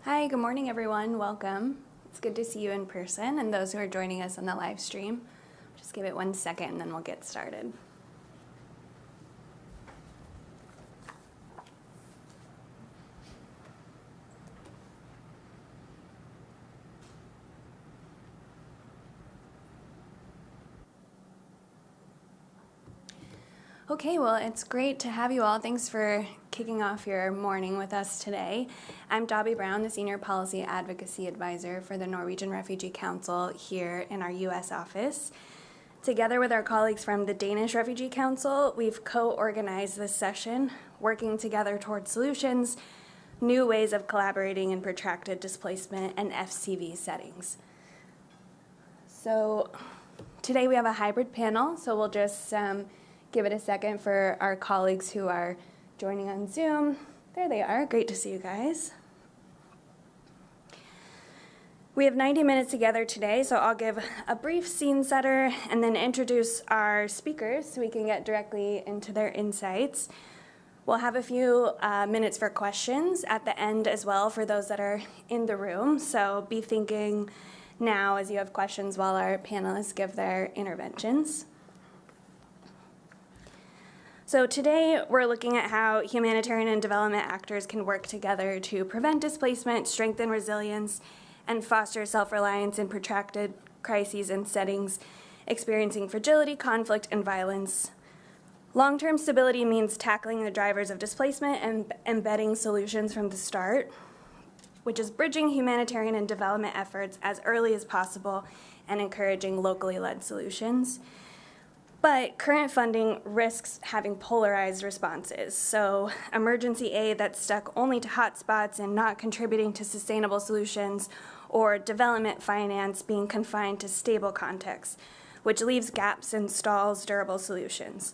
Hi, good morning, everyone. Welcome. It's good to see you in person and those who are joining us on the live stream. Just give it 1 second and then we'll get started. Okay, well, it's great to have you all. Thanks for kicking off your morning with us today. I'm Dobby Brown, the Senior Policy Advocacy Advisor for the Norwegian Refugee Council here in our U.S. office. Together with our colleagues from the Danish Refugee Council, we've co-organized this session, working together towards solutions, new ways of collaborating in protracted displacement and FCV settings. So today we have a hybrid panel, so we'll just give it a second for our colleagues who are joining on Zoom. There they are. Great to see you guys. We have 90 minutes together today, so I'll give a brief scene setter and then introduce our speakers so we can get directly into their insights. We'll have a few minutes for questions at the end as well for those that are in the room, so be thinking now as you have questions while our panelists give their interventions. So today we're looking at how humanitarian and development actors can work together to prevent displacement, strengthen resilience, and foster self-reliance in protracted crises and settings experiencing fragility, conflict, and violence. Long-term stability means tackling the drivers of displacement and embedding solutions from the start, which is bridging humanitarian and development efforts as early as possible and encouraging locally led solutions. But current funding risks having polarized responses. So emergency aid that's stuck only to hotspots and not contributing to sustainable solutions, or development finance being confined to stable contexts, which leaves gaps and stalls durable solutions.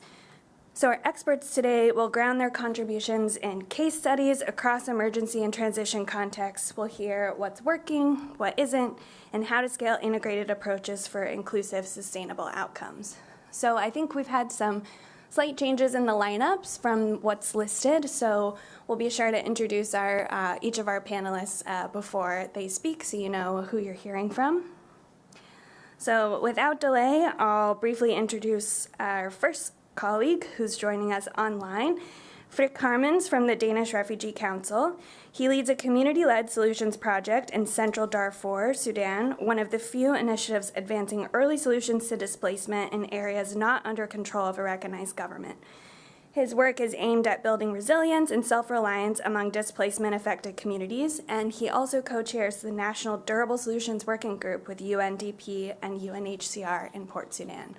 So our experts today will ground their contributions in case studies across emergency and transition contexts. We'll hear what's working, what isn't, and how to scale integrated approaches for inclusive, sustainable outcomes. So I think we've had some slight changes in the lineups from what's listed, so we'll be sure to introduce each of our panelists before they speak so you know who you're hearing from. So without delay, I'll briefly introduce our first colleague who's joining us online, Frikk Harmens from the Danish Refugee Council. He leads a community-led solutions project in central Darfur, Sudan, one of the few initiatives advancing early solutions to displacement in areas not under control of a recognized government. His work is aimed at building resilience and self-reliance among displacement-affected communities, and he also co-chairs the National Durable Solutions Working Group with UNDP and UNHCR in Port Sudan.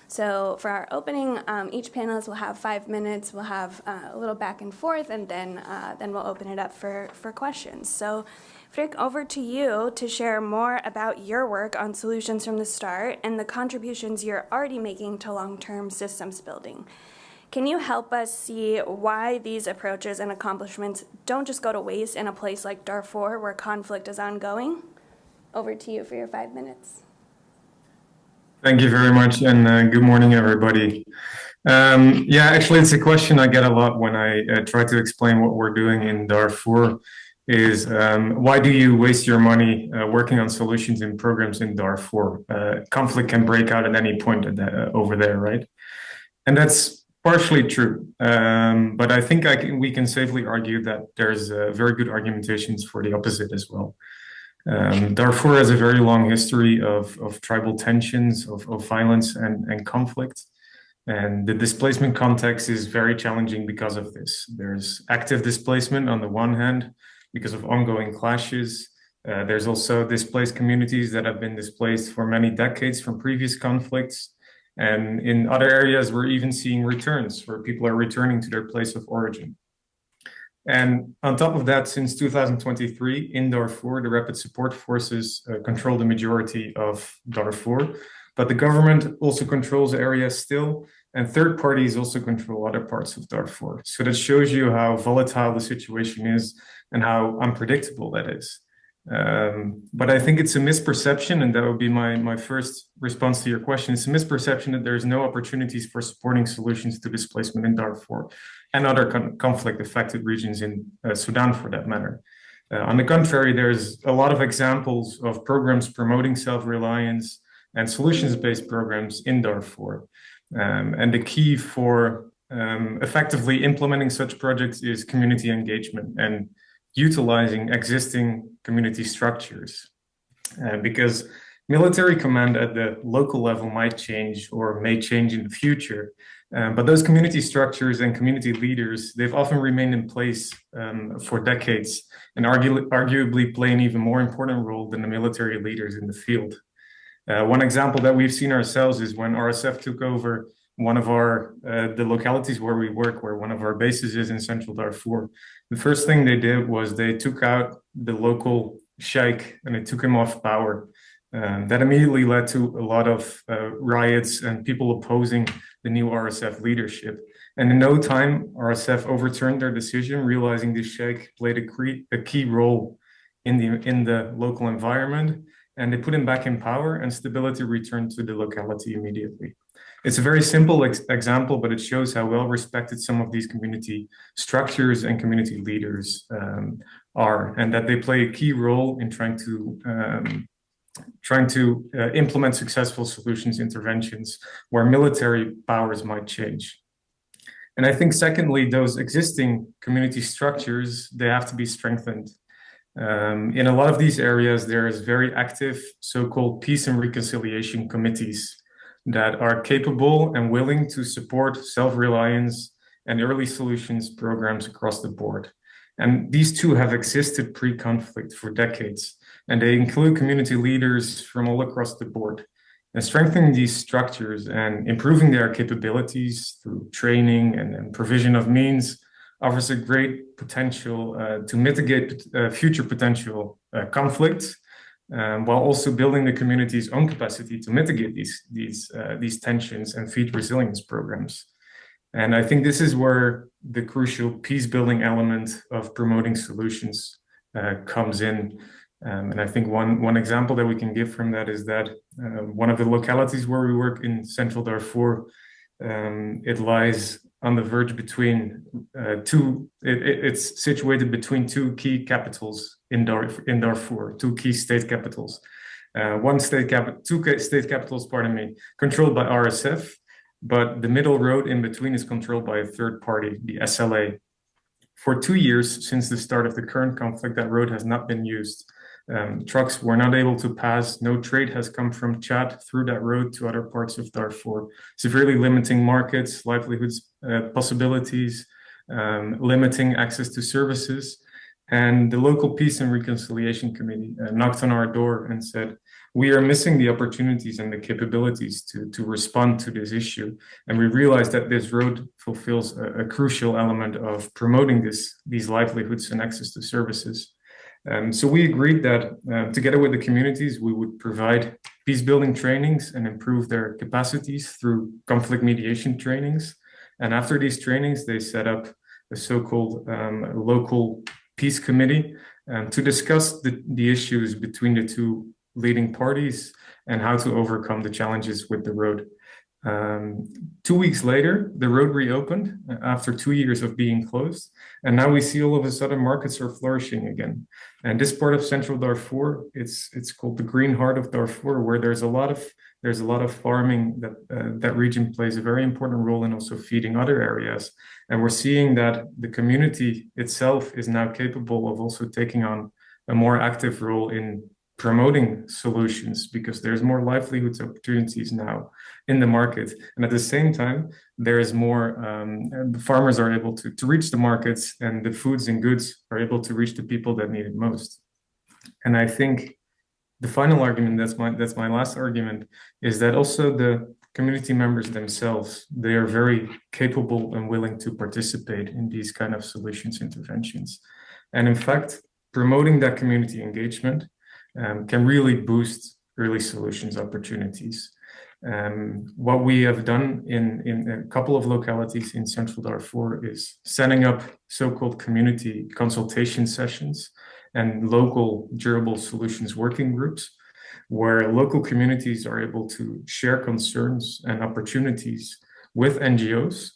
So for our opening, each panelist will have 5 minutes. We'll have a little back and forth, and then we'll open it up for questions. So Frikk, over to you to share more about your work on solutions from the start and the contributions you're already making to long-term systems building. Can you help us see why these approaches and accomplishments don't just go to waste in a place like Darfur where conflict is ongoing? Over to you for your 5 minutes. Thank you very much, and good morning, everybody. Actually, it's a question I get a lot when I try to explain what we're doing in Darfur is why do you waste your money working on solutions and programs in Darfur? Conflict can break out at any point over there, right? And that's partially true, but I think we can safely argue that there's very good argumentations for the opposite as well. Darfur has a very long history of tribal tensions, of violence and conflict. And the displacement context is very challenging because of this. There's active displacement on the one hand, because of ongoing clashes. There's also displaced communities that have been displaced for many decades from previous conflicts. And in other areas, we're even seeing returns where people are returning to their place of origin. And on top of that, since 2023, in Darfur, the Rapid Support Forces control the majority of Darfur, but the government also controls areas still, and third parties also control other parts of Darfur. So that shows you how volatile the situation is and how unpredictable that is. But I think it's a misperception, and that would be my first response to your question. It's a misperception that there's no opportunities for supporting solutions to displacement in Darfur and other conflict-affected regions in Sudan, for that matter. On the contrary, there's a lot of examples of programs promoting self-reliance and solutions-based programs in Darfur. And the key for effectively implementing such projects is community engagement and utilizing existing community structures. Because military command at the local level might change or may change in the future. But those community structures and community leaders, they've often remained in place for decades and arguably play an even more important role than the military leaders in the field. One example that we've seen ourselves is when RSF took over one of the localities where we work, where one of our bases is in central Darfur. The first thing they did was they took out the local sheikh and they took him off power. That immediately led to a lot of riots and people opposing the new RSF leadership. And in no time, RSF overturned their decision, realizing this sheikh played a key role in the local environment, and they put him back in power, and stability returned to the locality immediately. It's a very simple example, but it shows how well respected some of these community structures and community leaders are, and that they play a key role in trying to implement successful solutions interventions where military powers might change. And I think secondly, those existing community structures, they have to be strengthened. In a lot of these areas, there is very active so-called peace and reconciliation committees that are capable and willing to support self-reliance and early solutions programs across the board. And these two have existed pre-conflict for decades, and they include community leaders from all across the board. And strengthening these structures and improving their capabilities through training and provision of means offers a great potential to mitigate future potential conflicts, while also building the community's own capacity to mitigate these tensions and feed resilience programs. And I think this is where the crucial peace-building element of promoting solutions comes in. And I think one example that we can give from that is that one of the localities where we work in central Darfur, it lies on the verge between it's situated between two key capitals in Darfur, two key state capitals. Two state capitals, pardon me, controlled by RSF, but the middle road in between is controlled by a third party, the SLA. For 2 years since the start of the current conflict, that road has not been used. Trucks were not able to pass. No trade has come from Chad through that road to other parts of Darfur, severely limiting markets, livelihoods, possibilities, limiting access to services. And the local Peace and Reconciliation Committee knocked on our door and said, we are missing the opportunities and the capabilities to respond to this issue. And we realized that this road fulfills a crucial element of promoting these livelihoods and access to services. So we agreed that together with the communities, we would provide peace-building trainings and improve their capacities through conflict mediation trainings. And after these trainings, they set up a so-called local peace committee to discuss the issues between the two leading parties and how to overcome the challenges with the road. 2 weeks later, the road reopened after 2 years of being closed. And now we see all of a sudden markets are flourishing again. And this part of central Darfur, it's called the green heart of Darfur, where there's a lot of farming that region plays a very important role in also feeding other areas. And we're seeing that the community itself is now capable of also taking on a more active role in promoting solutions, because there's more livelihoods opportunities now in the market. And at the same time, there is more, the farmers are able to reach the markets, and the foods and goods are able to reach the people that need it most. And I think the final argument, that's my last argument, is that also the community members themselves, they are very capable and willing to participate in these kind of solutions interventions. And in fact, promoting that community engagement can really boost early solutions opportunities. What we have done in a couple of localities in central Darfur is setting up so-called community consultation sessions and local durable solutions working groups, where local communities are able to share concerns and opportunities with NGOs,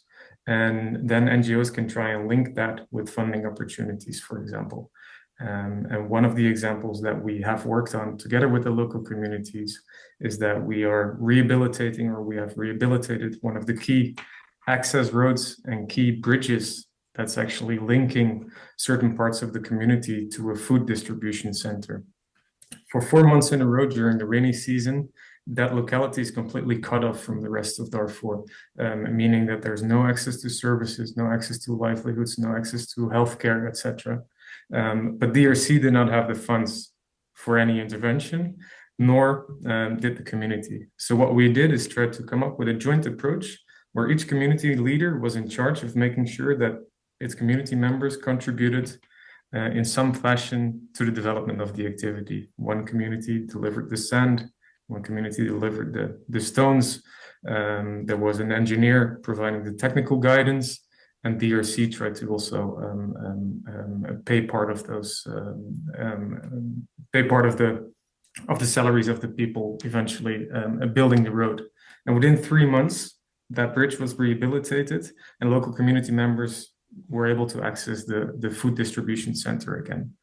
and then NGOs can try and link that with funding opportunities, for example. And one of the examples that we have worked on together with the local communities is that we are rehabilitating, or we have rehabilitated, one of the key access roads and key bridges that's actually linking certain parts of the community to a food distribution center. For 4 months in a row during the rainy season, that locality is completely cut off from the rest of Darfur, meaning that there's no access to services, no access to livelihoods, no access to healthcare, etc. But DRC did not have the funds for any intervention, nor did the community. So what we did is try to come up with a joint approach where each community leader was in charge of making sure that its community members contributed in some fashion to the development of the activity. One community delivered the sand, one community delivered the stones. There was an engineer providing the technical guidance, and DRC tried to also pay part of those, pay part of the salaries of the people eventually building the road. And within 3 months, that bridge was rehabilitated, and local community members were able to access the food distribution center again.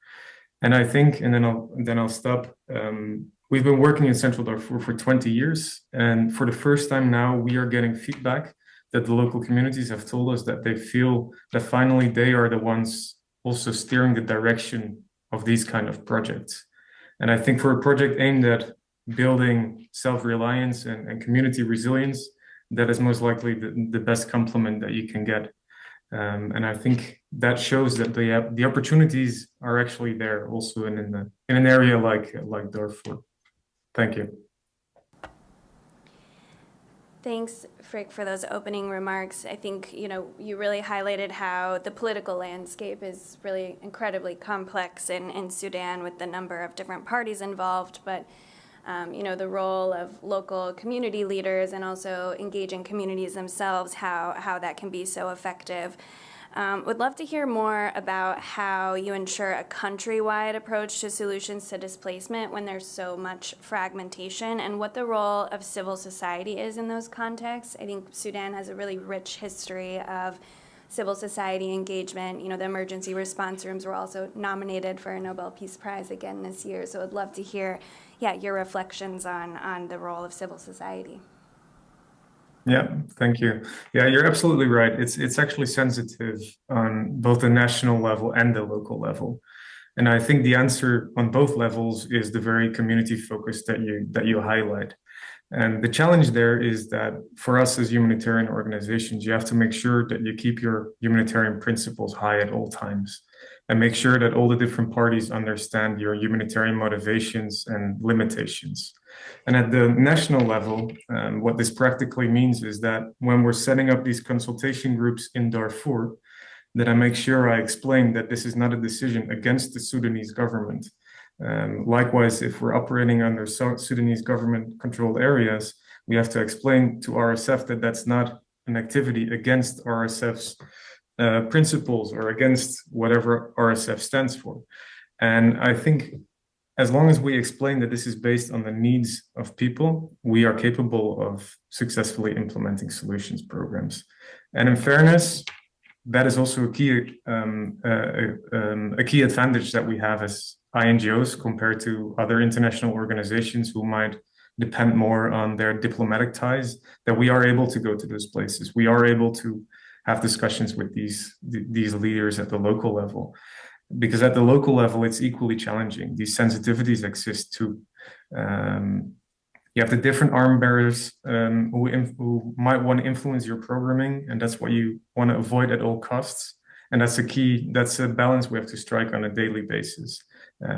And I think, and then I'll stop. We've been working in Central Darfur for 20 years, and for the first time now, we are getting feedback that the local communities have told us that they feel that finally they are the ones also steering the direction of these kind of projects. And I think for a project aimed at building self-reliance and community resilience, that is most likely the best complement that you can get. And I think that shows that the opportunities are actually there also in an area like Darfur. Thank you. Thanks, Frick, for those opening remarks. I think, you really highlighted how the political landscape is really incredibly complex in Sudan with the number of different parties involved, but the role of local community leaders and also engaging communities themselves, how that can be so effective. Would love to hear more about how you ensure a countrywide approach to solutions to displacement when there's so much fragmentation, and what the role of civil society is in those contexts. I think Sudan has a really rich history of civil society engagement. The emergency response rooms were also nominated for a Nobel Peace Prize again this year. So I'd love to hear, your reflections on the role of civil society. Yeah, thank you. Yeah, you're absolutely right. It's actually sensitive on both the national level and the local level. And I think the answer on both levels is the very community focus that you highlight. And the challenge there is that for us as humanitarian organizations, you have to make sure that you keep your humanitarian principles high at all times, and make sure that all the different parties understand your humanitarian motivations and limitations. And at the national level, what this practically means is that when we're setting up these consultation groups in Darfur, that I make sure I explain that this is not a decision against the Sudanese government. Likewise, if we're operating under Sudanese government-controlled areas, we have to explain to RSF that that's not an activity against RSF's principles or against whatever RSF stands for. And I think as long as we explain that this is based on the needs of people, we are capable of successfully implementing solutions programs. And in fairness, that is also a key advantage that we have as INGOs compared to other international organizations who might depend more on their diplomatic ties, that we are able to go to those places. We are able to have discussions with these leaders at the local level. Because at the local level, it's equally challenging. These sensitivities exist too. You have the different arm bearers who might want to influence your programming, and that's what you want to avoid at all costs. And that's a balance we have to strike on a daily basis.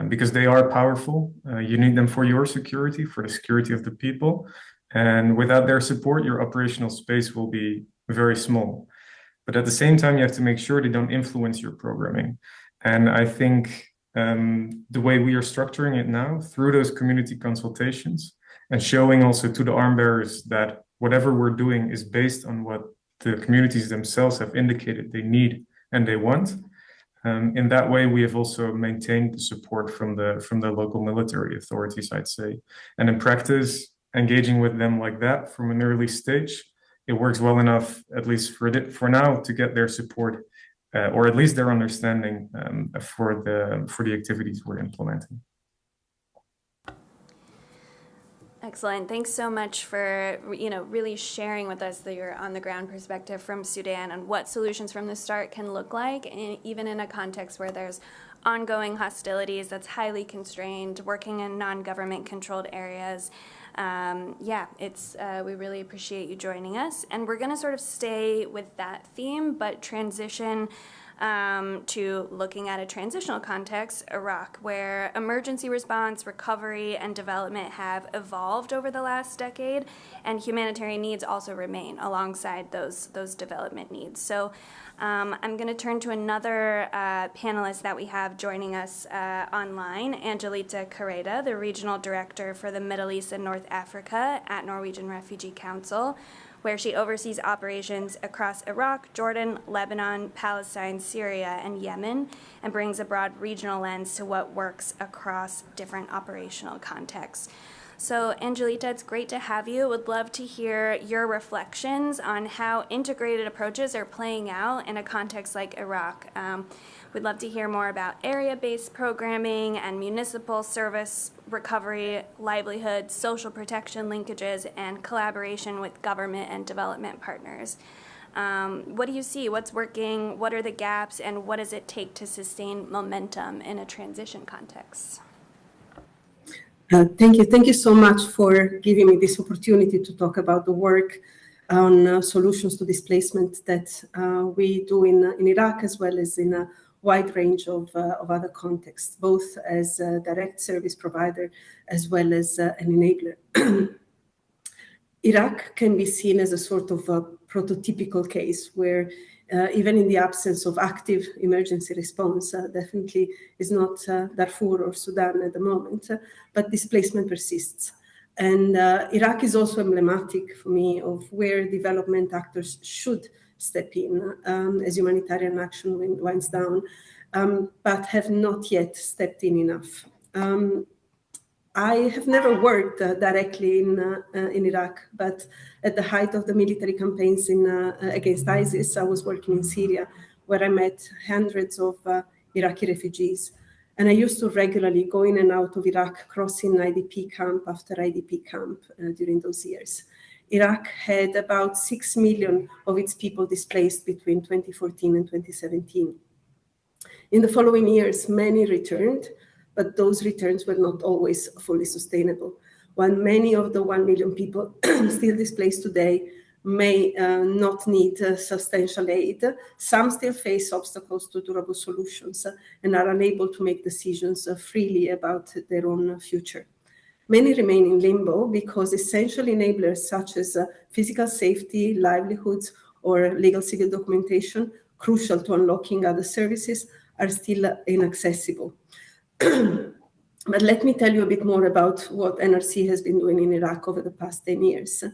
Because they are powerful. You need them for your security, for the security of the people. And without their support, your operational space will be very small. But at the same time, you have to make sure they don't influence your programming. And I think the way we are structuring it now through those community consultations and showing also to the arm bearers that whatever we're doing is based on what the communities themselves have indicated they need and they want. In that way, we have also maintained the support from the local military authorities, I'd say. And in practice, engaging with them like that from an early stage, it works well enough, at least for now, to get their support or at least their understanding for the activities we're implementing. Excellent. Thanks so much for really sharing with us your on-the-ground perspective from Sudan and what solutions from the start can look like, even in a context where there's ongoing hostilities that's highly constrained, working in non-government controlled areas. We really appreciate you joining us. And we're going to sort of stay with that theme, but transition to looking at a transitional context, Iraq, where emergency response, recovery, and development have evolved over the last decade, and humanitarian needs also remain alongside those development needs. So I'm going to turn to another panelist that we have joining us online, Angelita Carreta, the Regional Director for the Middle East and North Africa at Norwegian Refugee Council, where she oversees operations across Iraq, Jordan, Lebanon, Palestine, Syria, and Yemen, and brings a broad regional lens to what works across different operational contexts. So, Angelita, it's great to have you. Would love to hear your reflections on how integrated approaches are playing out in a context like Iraq. We'd love to hear more about area-based programming and municipal service recovery, livelihood, social protection linkages, and collaboration with government and development partners. What do you see? What's working? What are the gaps? And what does it take to sustain momentum in a transition context? Thank you. Thank you so much for giving me this opportunity to talk about the work on solutions to displacement that we do in Iraq, as well as in a wide range of other contexts, both as a direct service provider as well as an enabler. Iraq can be seen as a sort of a prototypical case where even in the absence of active emergency response, definitely is not Darfur or Sudan at the moment, but displacement persists. And Iraq is also emblematic for me of where development actors should step in as humanitarian action winds down, but have not yet stepped in enough. I have never worked directly in Iraq, but at the height of the military campaigns against ISIS, I was working in Syria, where I met hundreds of Iraqi refugees. And I used to regularly go in and out of Iraq, crossing IDP camp after IDP camp during those years. Iraq had about 6 million of its people displaced between 2014 and 2017. In the following years, many returned, but those returns were not always fully sustainable. While many of the 1 million people still displaced today may not need substantial aid, some still face obstacles to durable solutions and are unable to make decisions freely about their own future. Many remain in limbo because essential enablers such as physical safety, livelihoods, or legal civil documentation, crucial to unlocking other services, are still inaccessible. But let me tell you a bit more about what NRC has been doing in Iraq over the past 10 years,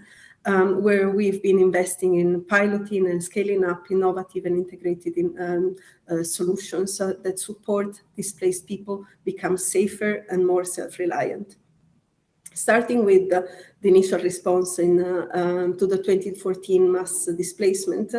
where we've been investing in piloting and scaling up innovative and integrated solutions that support displaced people become safer and more self-reliant. Starting with the initial response to the 2014 mass displacement,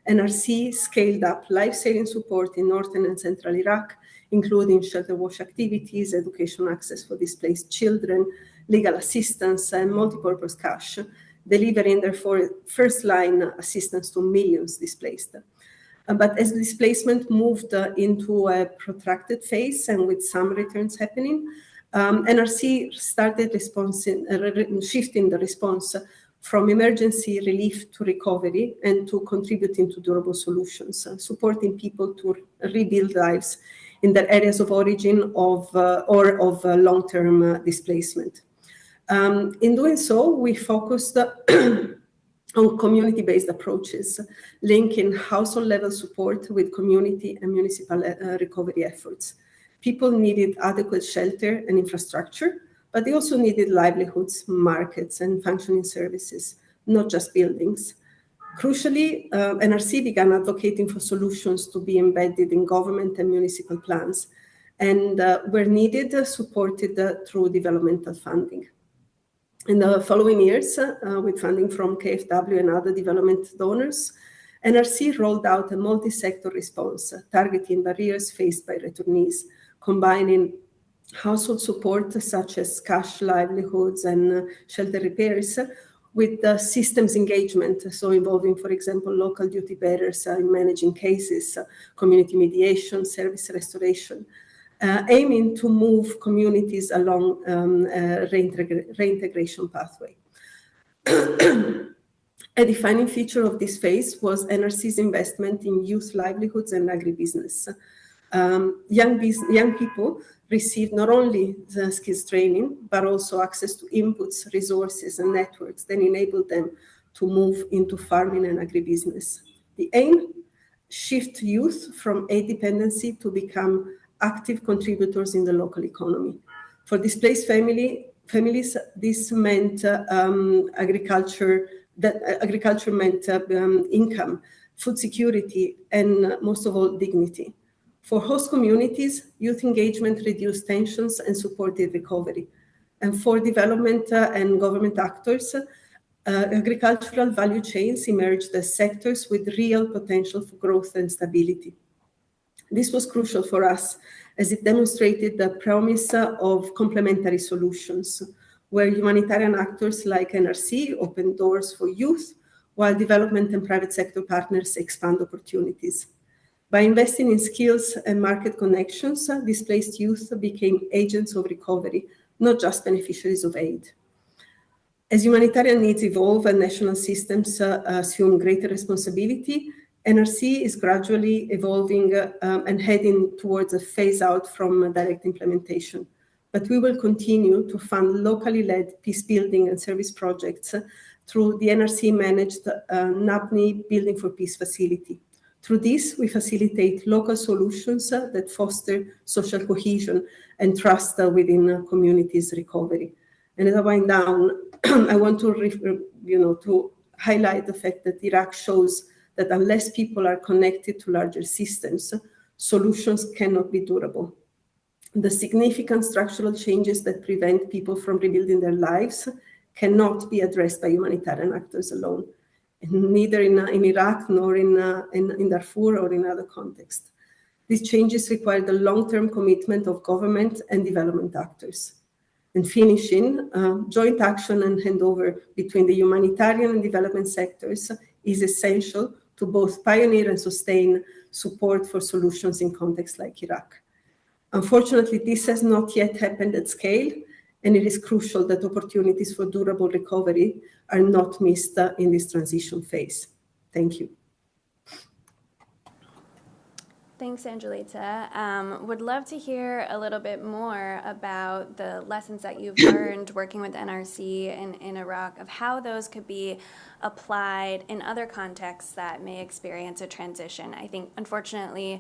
NRC scaled up life-saving support in northern and central Iraq, including shelter wash activities, education access for displaced children, legal assistance, and multi-purpose cash, delivering therefore first-line assistance to millions displaced. But as displacement moved into a protracted phase and with some returns happening, NRC started shifting the response from emergency relief to recovery and to contributing to durable solutions, supporting people to rebuild lives in their areas of origin or of long-term displacement. In doing so, we focused on community-based approaches, linking household-level support with community and municipal recovery efforts. People needed adequate shelter and infrastructure, but they also needed livelihoods, markets, and functioning services, not just buildings. Crucially, NRC began advocating for solutions to be embedded in government and municipal plans, and where needed, supported through developmental funding. In the following years, with funding from KfW and other development donors, NRC rolled out a multi-sector response targeting barriers faced by returnees, combining household support such as cash livelihoods and shelter repairs with systems engagement, so involving, for example, local duty bearers in managing cases, community mediation, service restoration, aiming to move communities along a reintegration pathway. A defining feature of this phase was NRC's investment in youth livelihoods and agribusiness. Young people received not only the skills training, but also access to inputs, resources, and networks that enabled them to move into farming and agribusiness. The aim, shift youth from aid dependency to become active contributors in the local economy. For displaced families, this meant agriculture meant income, food security, and most of all, dignity. For host communities, youth engagement reduced tensions and supported recovery. And for development and government actors, agricultural value chains emerged as sectors with real potential for growth and stability. This was crucial for us as it demonstrated the promise of complementary solutions, where humanitarian actors like NRC open doors for youth, while development and private sector partners expand opportunities. By investing in skills and market connections, displaced youth became agents of recovery, not just beneficiaries of aid. As humanitarian needs evolve and national systems assume greater responsibility, NRC is gradually evolving and heading towards a phase out from direct implementation. But we will continue to fund locally led peace building and service projects through the NRC-managed NAPNI Building for Peace facility. Through this, we facilitate local solutions that foster social cohesion and trust within communities' recovery. And as I wind down, I want to highlight the fact that Iraq shows that unless people are connected to larger systems, solutions cannot be durable. The significant structural changes that prevent people from rebuilding their lives cannot be addressed by humanitarian actors alone, neither in Iraq nor in Darfur or in other contexts. These changes require the long-term commitment of government and development actors. And finishing, joint action and handover between the humanitarian and development sectors is essential to both pioneer and sustain support for solutions in contexts like Iraq. Unfortunately, this has not yet happened at scale, and it is crucial that opportunities for durable recovery are not missed in this transition phase. Thank you. Thanks, Angelita. Would love to hear a little bit more about the lessons that you've learned working with NRC in Iraq, of how those could be applied in other contexts that may experience a transition. I think, unfortunately,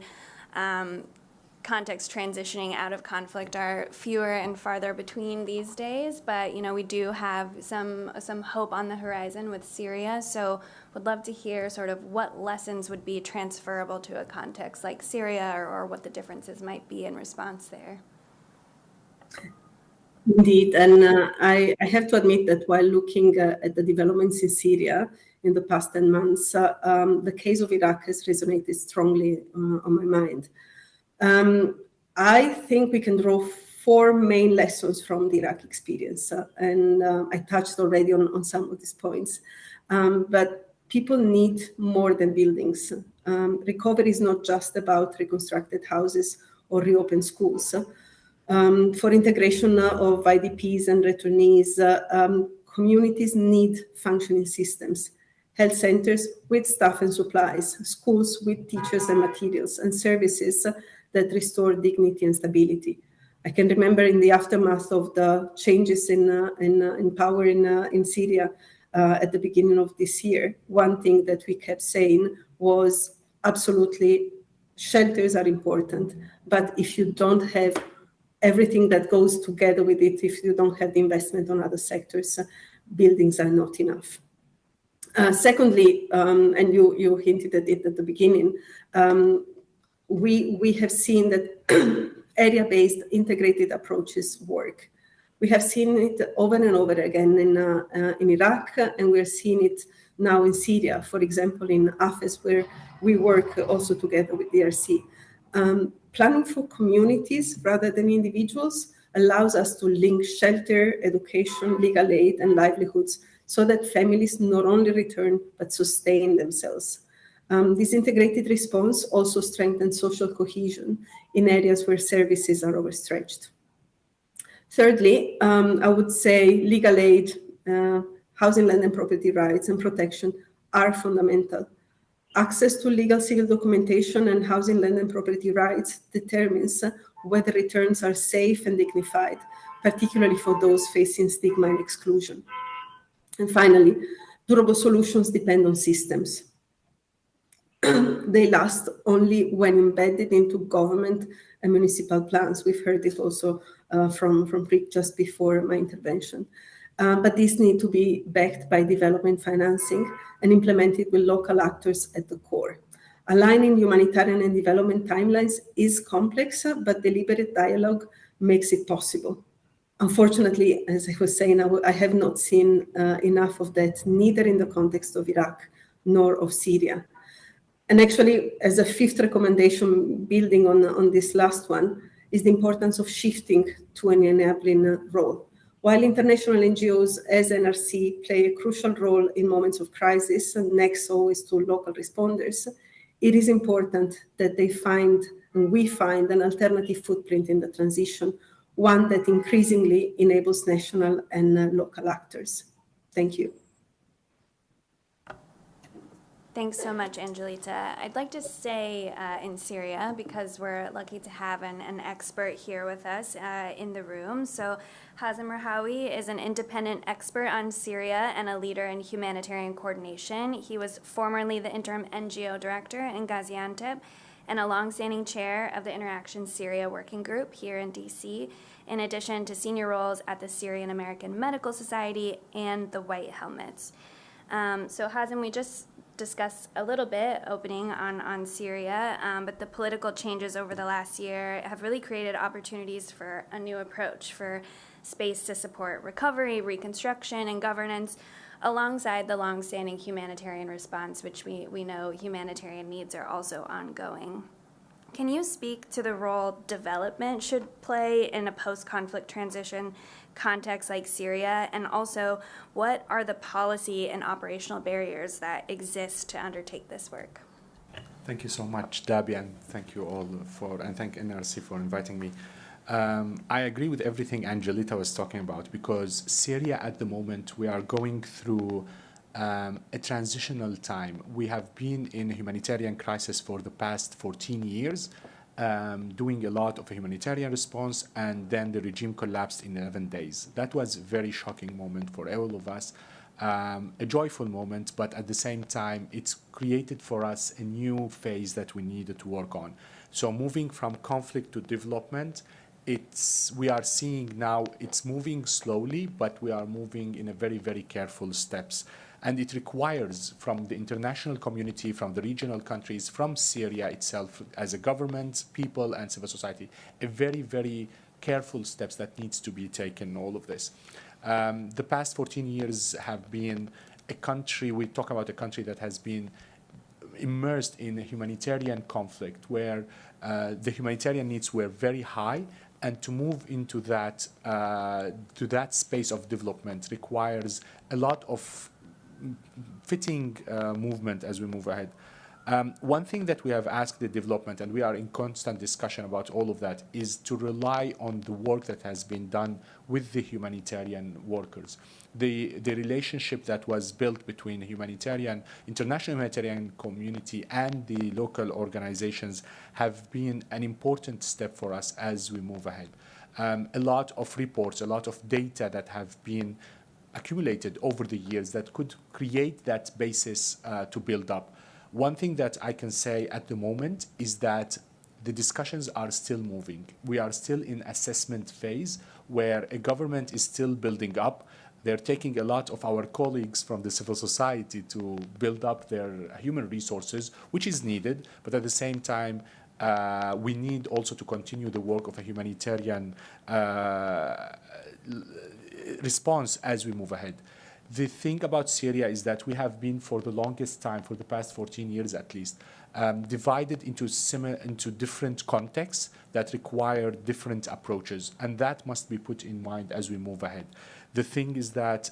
contexts transitioning out of conflict are fewer and farther between these days, but we do have some hope on the horizon with Syria. So would love to hear sort of what lessons would be transferable to a context like Syria, or what the differences might be in response there. Indeed, and I have to admit that while looking at the developments in Syria in the past 10 months, the case of Iraq has resonated strongly on my mind. I think we can draw 4 main lessons from the Iraq experience, and I touched already on some of these points. But people need more than buildings. Recovery is not just about reconstructed houses or reopened schools. For integration of IDPs and returnees, communities need functioning systems, health centers with staff and supplies, schools with teachers and materials, and services that restore dignity and stability. I can remember in the aftermath of the changes in power in Syria at the beginning of this year, one thing that we kept saying was absolutely shelters are important, but if you don't have everything that goes together with it, if you don't have the investment on other sectors, buildings are not enough. Secondly, and you hinted at it at the beginning, we have seen that area-based integrated approaches work. We have seen it over and over again in Iraq, and we're seeing it now in Syria, for example, in Afes, where we work also together with DRC. Planning for communities rather than individuals allows us to link shelter, education, legal aid, and livelihoods so that families not only return but sustain themselves. This integrated response also strengthens social cohesion in areas where services are overstretched. Thirdly, I would say legal aid, housing, land and property rights, and protection are fundamental. Access to legal civil documentation and housing, land and property rights determines whether returns are safe and dignified, particularly for those facing stigma and exclusion. And finally, durable solutions depend on systems. They last only when embedded into government and municipal plans. We've heard it also from Rick just before my intervention. But these need to be backed by development financing and implemented with local actors at the core. Aligning humanitarian and development timelines is complex, but deliberate dialogue makes it possible. Unfortunately, as I was saying, I have not seen enough of that, neither in the context of Iraq nor of Syria. And actually, as a fifth recommendation, building on this last one, is the importance of shifting to an enabling role. While international NGOs as NRC play a crucial role in moments of crisis, and next always to local responders, it is important that they find, and we find, an alternative footprint in the transition, one that increasingly enables national and local actors. Thank you. Thanks so much, Angelita. I'd like to stay in Syria because we're lucky to have an expert here with us in the room. So Hazem Rahawi is an independent expert on Syria and a leader in humanitarian coordination. He was formerly the interim NGO director in Gaziantep and a longstanding chair of the Interaction Syria Working Group here in DC, in addition to senior roles at the Syrian American Medical Society and the White Helmets. So Hazem, we just discuss a little bit opening on Syria, but the political changes over the last year have really created opportunities for a new approach, for space to support recovery, reconstruction, and governance, alongside the longstanding humanitarian response, which we know humanitarian needs are also ongoing. Can you speak to the role development should play in a post-conflict transition context like Syria, and also what are the policy and operational barriers that exist to undertake this work? Thank you so much, Debbie, and thank you all and thank NRC for inviting me. I agree with everything Angelita was talking about, because Syria at the moment, we are going through a transitional time. We have been in a humanitarian crisis for the past 14 years, doing a lot of a humanitarian response, and then the regime collapsed in 11 days. That was a very shocking moment for all of us, a joyful moment, but at the same time, it's created for us a new phase that we needed to work on. So moving from conflict to development, we are seeing now it's moving slowly, but we are moving in a very, very careful steps. And it requires from the international community, from the regional countries, from Syria itself, as a government, people, and civil society, a very, very careful steps that needs to be taken in all of this. The past 14 years have been a country, we talk about a country that has been immersed in a humanitarian conflict where the humanitarian needs were very high, and to move into that, to that space of development requires a lot of fitting movement as we move ahead. One thing that we have asked the development, and we are in constant discussion about all of that, is to rely on the work that has been done with the humanitarian workers. The relationship that was built between international humanitarian community and the local organizations have been an important step for us as we move ahead. A lot of reports, a lot of data that have been accumulated over the years that could create that basis to build up. One thing that I can say at the moment is that the discussions are still moving. We are still in assessment phase where a government is still building up. They're taking a lot of our colleagues from the civil society to build up their human resources, which is needed, but at the same time, we need also to continue the work of a humanitarian response as we move ahead. The thing about Syria is that we have been, for the longest time, for the past 14 years at least, divided into different contexts that require different approaches, and that must be put in mind as we move ahead. The thing is that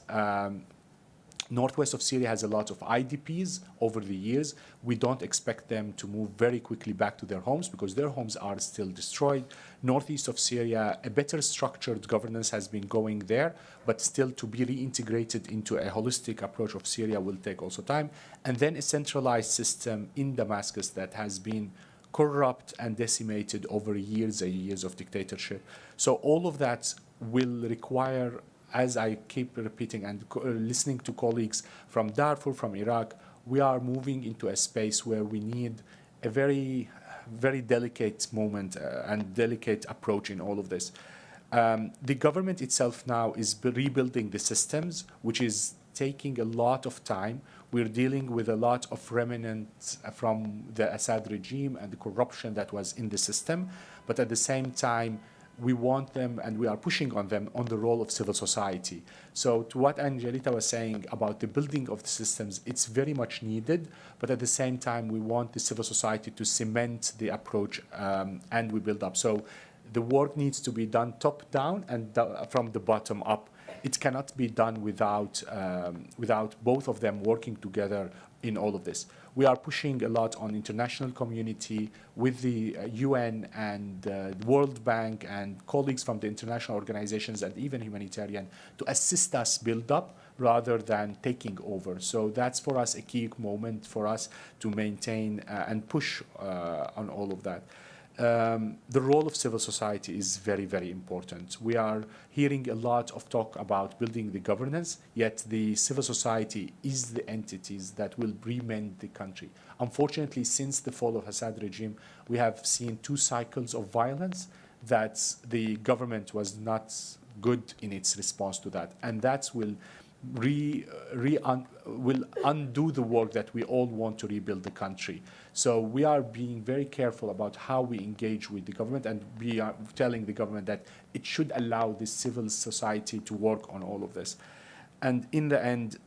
northwest of Syria has a lot of IDPs over the years. We don't expect them to move very quickly back to their homes because their homes are still destroyed. Northeast of Syria, a better structured governance has been going there, but still to be reintegrated into a holistic approach of Syria will take also time. And then a centralized system in Damascus that has been corrupt and decimated over years and years of dictatorship. So all of that will require, as I keep repeating and listening to colleagues from Darfur, from Iraq, we are moving into a space where we need a very, very delicate moment and delicate approach in all of this. The government itself now is rebuilding the systems, which is taking a lot of time. We're dealing with a lot of remnants from the Assad regime and the corruption that was in the system, but at the same time, we want them and we are pushing on them on the role of civil society. So to what Angelita was saying about the building of the systems, it's very much needed, but at the same time, we want the civil society to cement the approach and we build up. So the work needs to be done top down and from the bottom up. It cannot be done without both of them working together in all of this. We are pushing a lot on international community with the UN and World Bank and colleagues from the international organizations and even humanitarian to assist us build up rather than taking over. So that's for us a key moment for us to maintain and push on all of that. The role of civil society is very, very important. We are hearing a lot of talk about building the governance, yet the civil society is the entities that will remend the country. Unfortunately, since the fall of Assad regime, we have seen 2 cycles of violence that the government was not good in its response to that. And that will undo the work that we all want to rebuild the country. So we are being very careful about how we engage with the government, and we are telling the government that it should allow the civil society to work on all of this. And in the end,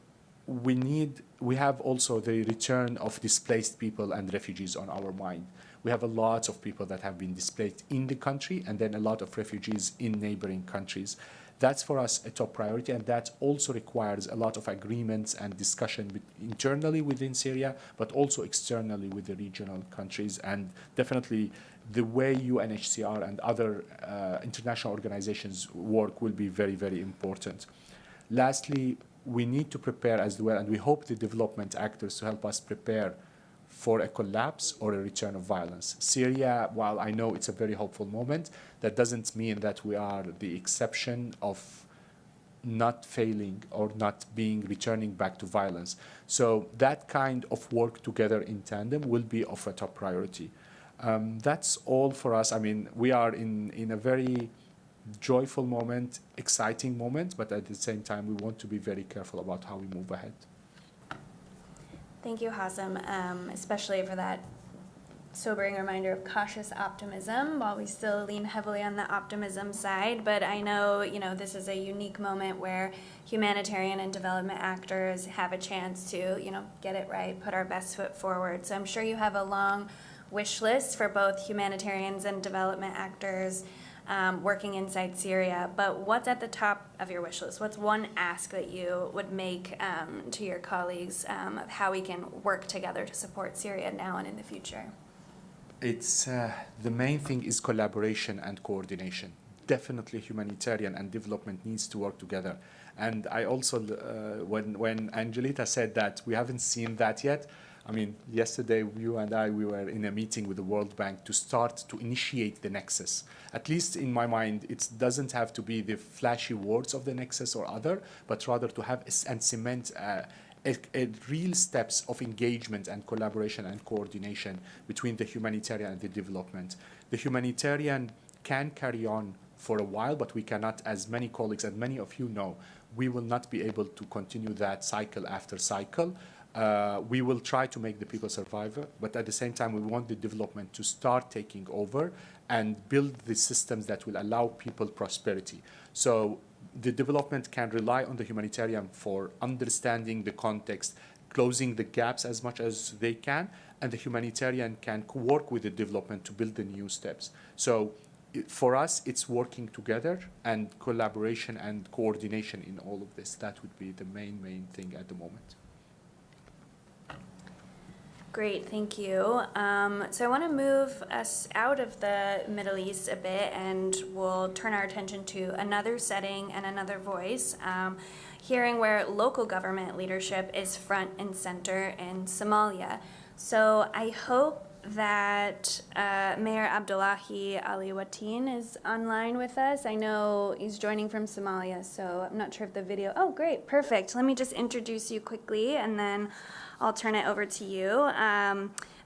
we have also the return of displaced people and refugees on our mind. We have a lot of people that have been displaced in the country and then a lot of refugees in neighboring countries. That's for us a top priority, and that also requires a lot of agreements and discussion internally within Syria, but also externally with the regional countries. And definitely the way UNHCR and other international organizations work will be very, very important. Lastly, we need to prepare as well, and we hope the development actors to help us prepare for a collapse or a return of violence. Syria, while I know it's a very hopeful moment, that doesn't mean that we are the exception of not failing or not returning back to violence. So that kind of work together in tandem will be of a top priority. That's all for us. I mean, we are in a very joyful moment, exciting moment, but at the same time, we want to be very careful about how we move ahead. Thank you, Hassam, especially for that sobering reminder of cautious optimism, while we still lean heavily on the optimism side. But I know, this is a unique moment where humanitarian and development actors have a chance to, get it right, put our best foot forward. So I'm sure you have a long wish list for both humanitarians and development actors working inside Syria, but what's at the top of your wish list? What's one ask that you would make to your colleagues of how we can work together to support Syria now and in the future? It's the main thing is collaboration and coordination. Definitely humanitarian and development needs to work together. And I also, when Angelita said that we haven't seen that yet, I mean, yesterday, you and we were in a meeting with the World Bank to start to initiate the nexus. At least in my mind, it doesn't have to be the flashy words of the nexus or other, but rather to have and cement real steps of engagement and collaboration and coordination between the humanitarian and the development. The humanitarian can carry on for a while, but we cannot, as many colleagues and many of you know, we will not be able to continue that cycle after cycle. We will try to make the people survive, but at the same time, we want the development to start taking over and build the systems that will allow people prosperity. So the development can rely on the humanitarian for understanding the context, closing the gaps as much as they can, and the humanitarian can work with the development to build the new steps. So for us, it's working together and collaboration and coordination in all of this. That would be the main thing at the moment. Great, thank you. So I want to move us out of the Middle East a bit, and we'll turn our attention to another setting and another voice, hearing where local government leadership is front and center in Somalia. So I hope that Mayor Abdullahi Ali Wateen is online with us. I know he's joining from Somalia, so I'm not sure if the video... Oh, great, perfect. Let me just introduce you quickly, and then I'll turn it over to you.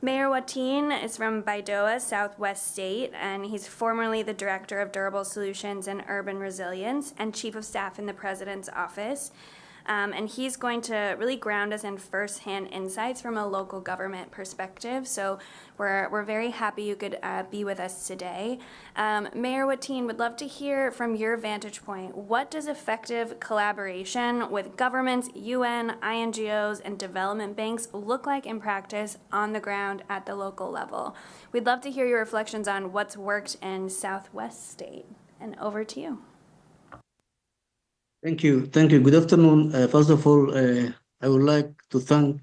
Mayor Wateen is from Baidoa, Southwest State, and he's formerly the Director of Durable Solutions and Urban Resilience and Chief of Staff in the President's Office. And he's going to really ground us in firsthand insights from a local government perspective. So we're very happy you could be with us today. Mayor Wateen, would love to hear from your vantage point. What does effective collaboration with governments, UN, INGOs, and development banks look like in practice on the ground at the local level? We'd love to hear your reflections on what's worked in Southwest State. And over to you. Thank you. Thank you. Good afternoon. First of all, I would like to thank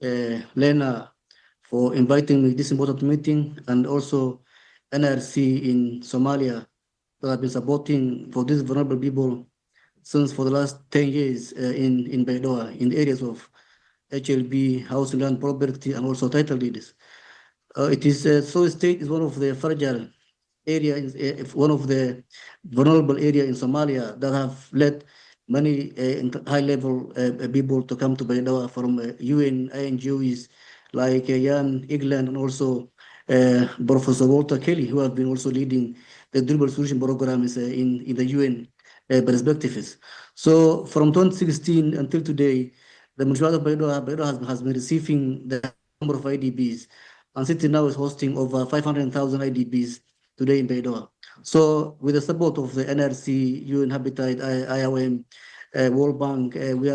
Lena for inviting me to this important meeting, and also NRC in Somalia that have been supporting for these vulnerable people since for the last 10 years in Baidoa, in the areas of HLB, housing, land property, and also title deeds. It is so state is one of the fragile area, is one of the vulnerable area in Somalia that have led many high-level people to come to Baidoa from UN, INGOs like Jan Egeland, and also Professor Walter Kelly, who have been also leading the Durable Solution programs in the UN perspectives. So from 2016 until today, the municipality of Baidoa has been receiving the number of IDPs, and city now is hosting over 500,000 IDPs today in Baidoa. So with the support of the NRC, UN Habitat, IOM, World Bank, we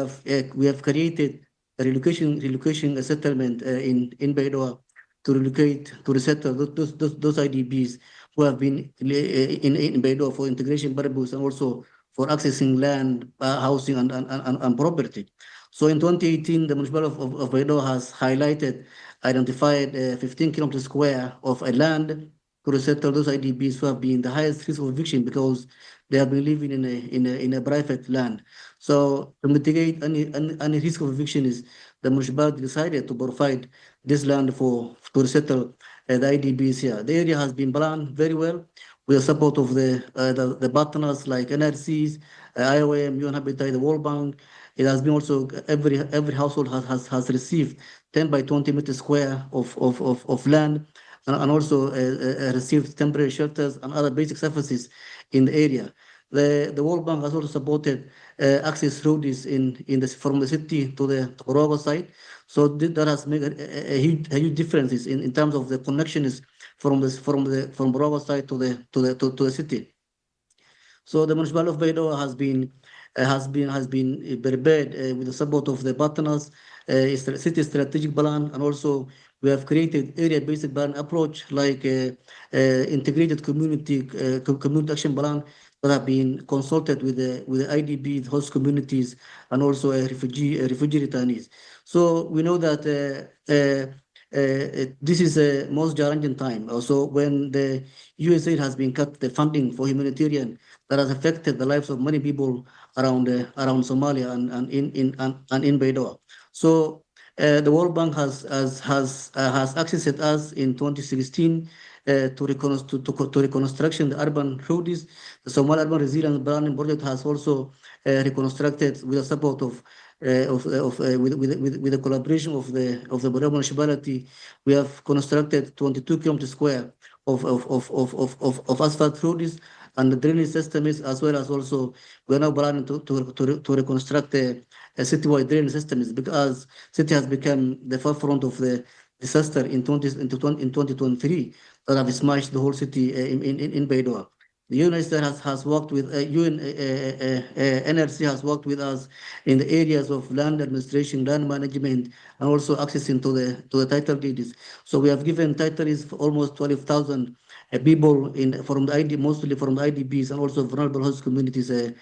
have created a relocation settlement in Baidoa to relocate, to resettle those IDPs who have been in Baidoa for integration purposes and also for accessing land, housing, and property. So in 2018, the municipality of Baidoa has identified 15 kilometers square of a land to resettle those IDPs who have been the highest risk of eviction because they have been living in a private land. So to mitigate any risk of eviction, is the municipality decided to provide this land to resettle the IDPs here. The area has been planned very well with the support of the partners like NRCs, IOM, UN Habitat, the World Bank. It has been also every household has received 10 by 20 meters square of land, and also received temporary shelters and other basic services in the area. The World Bank has also supported access roads from the city to the Rogo site. So that has made a huge difference in terms of the connections from Rogo site to the city. So the municipality of Baidoa has been prepared with the support of the partners, city strategic plan, and also we have created area-based plan approach like integrated community action plan that have been consulted with the IDP, host communities, and also refugee returnees. So we know that this is a most challenging time. Also, when the USAID has been cut the funding for humanitarian, that has affected the lives of many people around Somalia and in Baidoa. So the World Bank has accessed us in 2016 to reconstruction the urban roads. The Somali Urban Resilience Planning Project has also reconstructed with the support of with the collaboration of the Baidoa municipality. We have constructed 22 kilometers square of asphalt roads and the drainage systems, as well as also we are now planning to reconstruct a citywide drainage systems, because city has become the forefront of the disaster in 2023 that have smashed the whole city in Baidoa. The United States has worked with NRC has worked with us in the areas of land administration, land management, and also accessing to the title deeds. So we have given title deeds for almost 12,000 people from the mostly from the IDBs and also vulnerable host communities in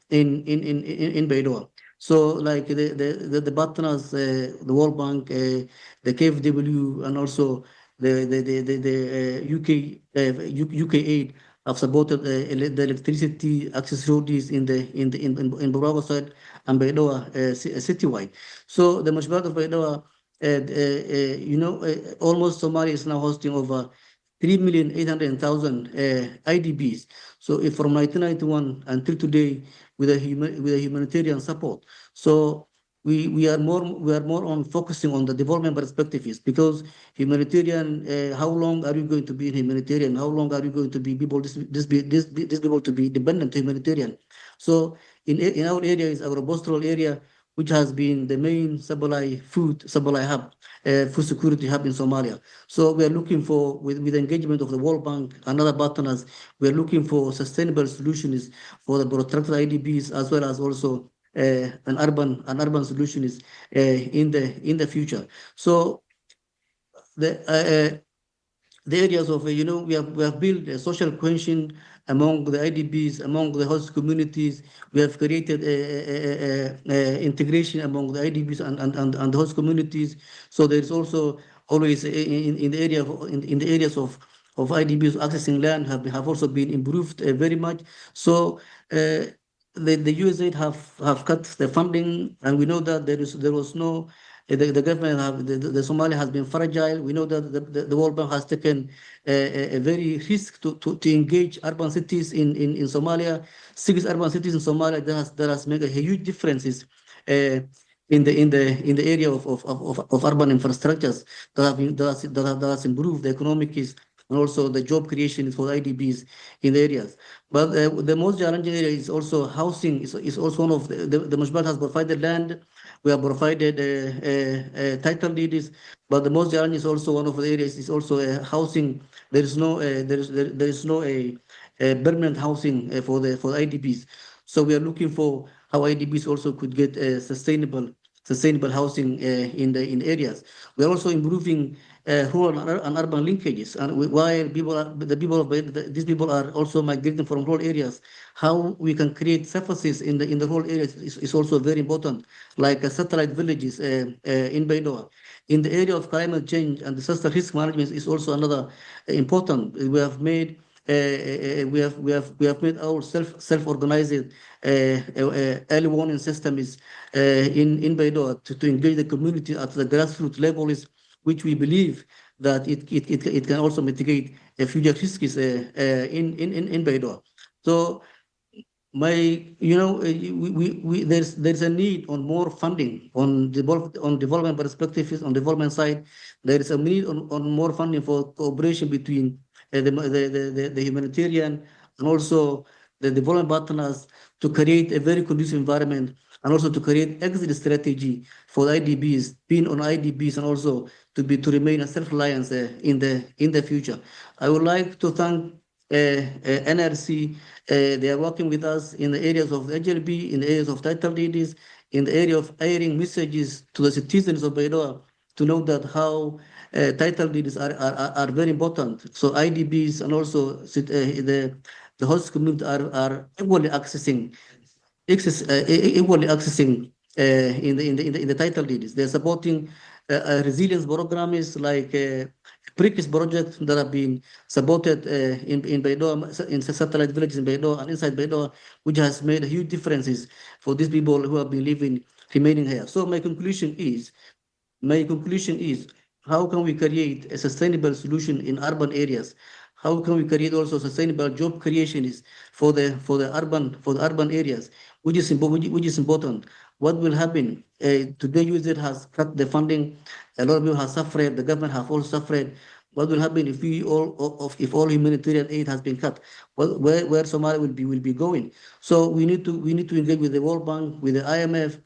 Baidoa. So like the partners, the World Bank, the KfW, and also the UK aid have supported the electricity access roads in Borao side and Baidoa citywide. So the Mashbat of Baidoa, almost Somalia is now hosting over 3,800,000 IDBs. So if from 1991 until today, with a humanitarian support. So we are more on focusing on the development perspective is because humanitarian. How long are you going to be in humanitarian? How long are you going to be people this people to be dependent to humanitarian? So in our area is our pastoral area, which has been the main food supply hub, food security hub in Somalia. So we are looking for, with engagement of the World Bank and other partners, we are looking for sustainable solutions for the protracted IDBs as well as also an urban solution is in the future. So the areas of we have built a social cohesion among the IDBs, among the host communities. We have created integration among the IDBs and the host communities. So there is also always in the areas of IDBs accessing land have also been improved very much. So the USAID have cut the funding, and we know that there was no. The government the Somalia has been fragile. We know that the World Bank has taken a very risk to engage urban cities in Somalia. 6 urban cities in Somalia that has made a huge differences in the area of urban infrastructures that has improved the economics and also the job creation for IDBs in the areas. But the most challenging area is also housing. Is also one of the Mashbat has provided land. We have provided title deeds, but the most challenge is also one of the areas is also housing. There is no permanent housing for the IDBs. So we are looking for how IDBs also could get sustainable housing in areas. We are also improving rural and urban linkages, and while these people are also migrating from rural areas, how we can create surfaces in the rural areas is also very important, like satellite villages in Baidoa. In the area of climate change and disaster risk management is also another important. We have made our self-organized early warning systems in Baidoa to engage the community at the grassroots level, which we believe that it can also mitigate future risks in Baidoa. So there's a need on more funding on development perspectives, on development side. There is a need on more funding for cooperation between the humanitarian and also the development partners to create a very conducive environment and also to create exit strategy for the IDBs, being on IDBs, and also to remain a self-reliance in the future. I would like to thank NRC. They are working with us in the areas of HLB, in the areas of title deeds, in the area of airing messages to the citizens of Baidoa to know that how title deeds are very important. So IDBs and also the host community are equally accessing in the title deeds. They're supporting resilience programs like BRICS projects that have been supported in Baidoa, in satellite villages in Baidoa and inside Baidoa, which has made huge differences for these people who have been remaining here. So my conclusion is, how can we create a sustainable solution in urban areas? How can we create also sustainable job creations for the urban areas, which is important? What will happen? Today, USAID has cut the funding. A lot of people have suffered. The government have also suffered. What will happen if all humanitarian aid has been cut? Where Somalia will be going? So we need to engage with the World Bank, with the IMF,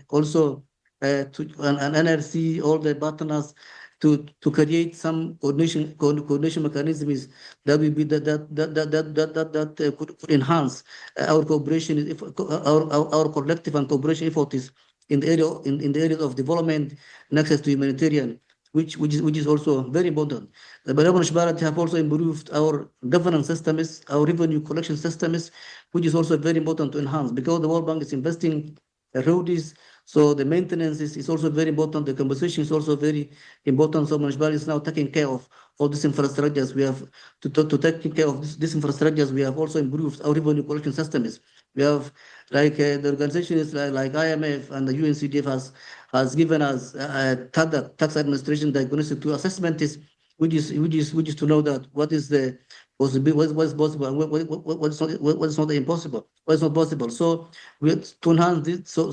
also and NRC, all the partners, to create some coordination mechanisms that will be that could enhance our cooperation, if our collective and cooperation efforts in the area in the areas of development and access to humanitarian, which is also very important. The Barabon Shbarat have also improved our governance systems, our revenue collection systems, which is also very important to enhance, because the World Bank is investing roads, so the maintenance is also very important. The compensation is also very important. So Manishbar is now taking care of all these infrastructures. We have to take care of these infrastructures. We have also improved our revenue collection systems. We have the organization is like IMF and the UNCDF has given us tax administration diagnostic tool assessment is which is to know that what is the possible, what's possible, and what's not impossible, what's not possible. So we to enhance this, so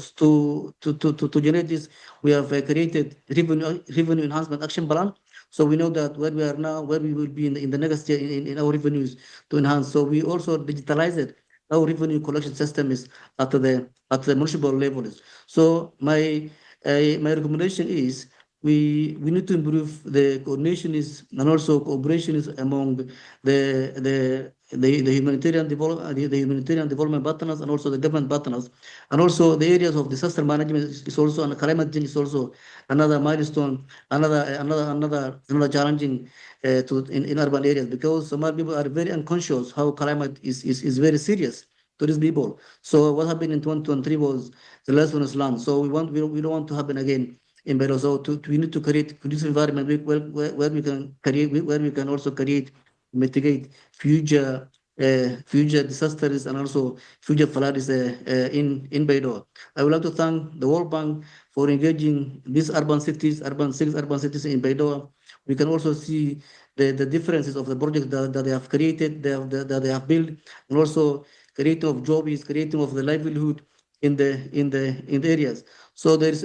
to generate this, we have created revenue enhancement action plan. So we know that where we are now, where we will be in the next year in our revenues to enhance. So we also digitalized our revenue collection system is at the municipal levels. So my recommendation is we need to improve the coordination is and also cooperation is among the humanitarian development partners and also the government partners, and also the areas of disaster management is also, and climate change is also another milestone, another challenging in urban areas, because Somali people are very unconscious how climate is very serious to these people. So what happened in 2023 was the lessons learned. So we don't want to happen again in Beirut. So we need to create conducive environment where we can create, where we can also create, mitigate future disasters and also future floods in Beirut. I would like to thank the World Bank for engaging these urban cities in Beirut. We can also see the differences of the projects that they have created, that they have built, and also creating of jobs, creating of the livelihood in the areas. So there is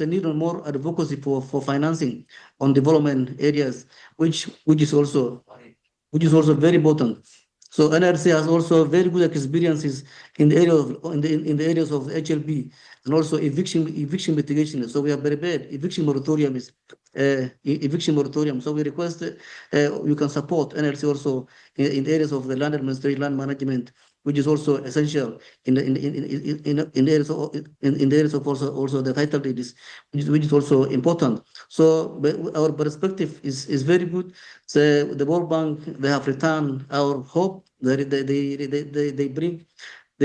a need for more advocacy for financing on development areas, which is also very important. So NRC has also very good experiences in the areas of HLP and also eviction mitigation. So we have prepared eviction moratorium. So we request you can support NRC also in the areas of the land administration, land management, which is also essential in the areas of also the title deeds, which is also important. So our perspective is very good. So the World Bank, they have returned our hope. They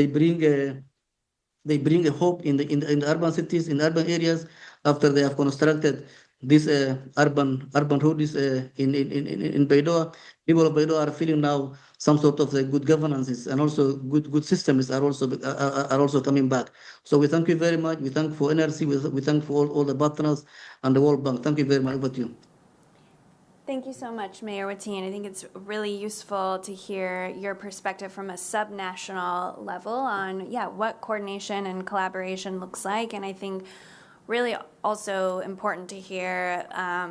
bring a hope in the urban cities, in urban areas, after they have constructed these urban roads in Beidou. People of Beidou are feeling now some sort of good governances, and also good systems are also coming back. So we thank you very much. We thank for NRC. We thank for all the partners and the World Bank. Thank you very much. Over to you. Thank you so much, Mayor Watine. I think it's really useful to hear your perspective from a subnational level on, what coordination and collaboration looks like. And I think really also important to hear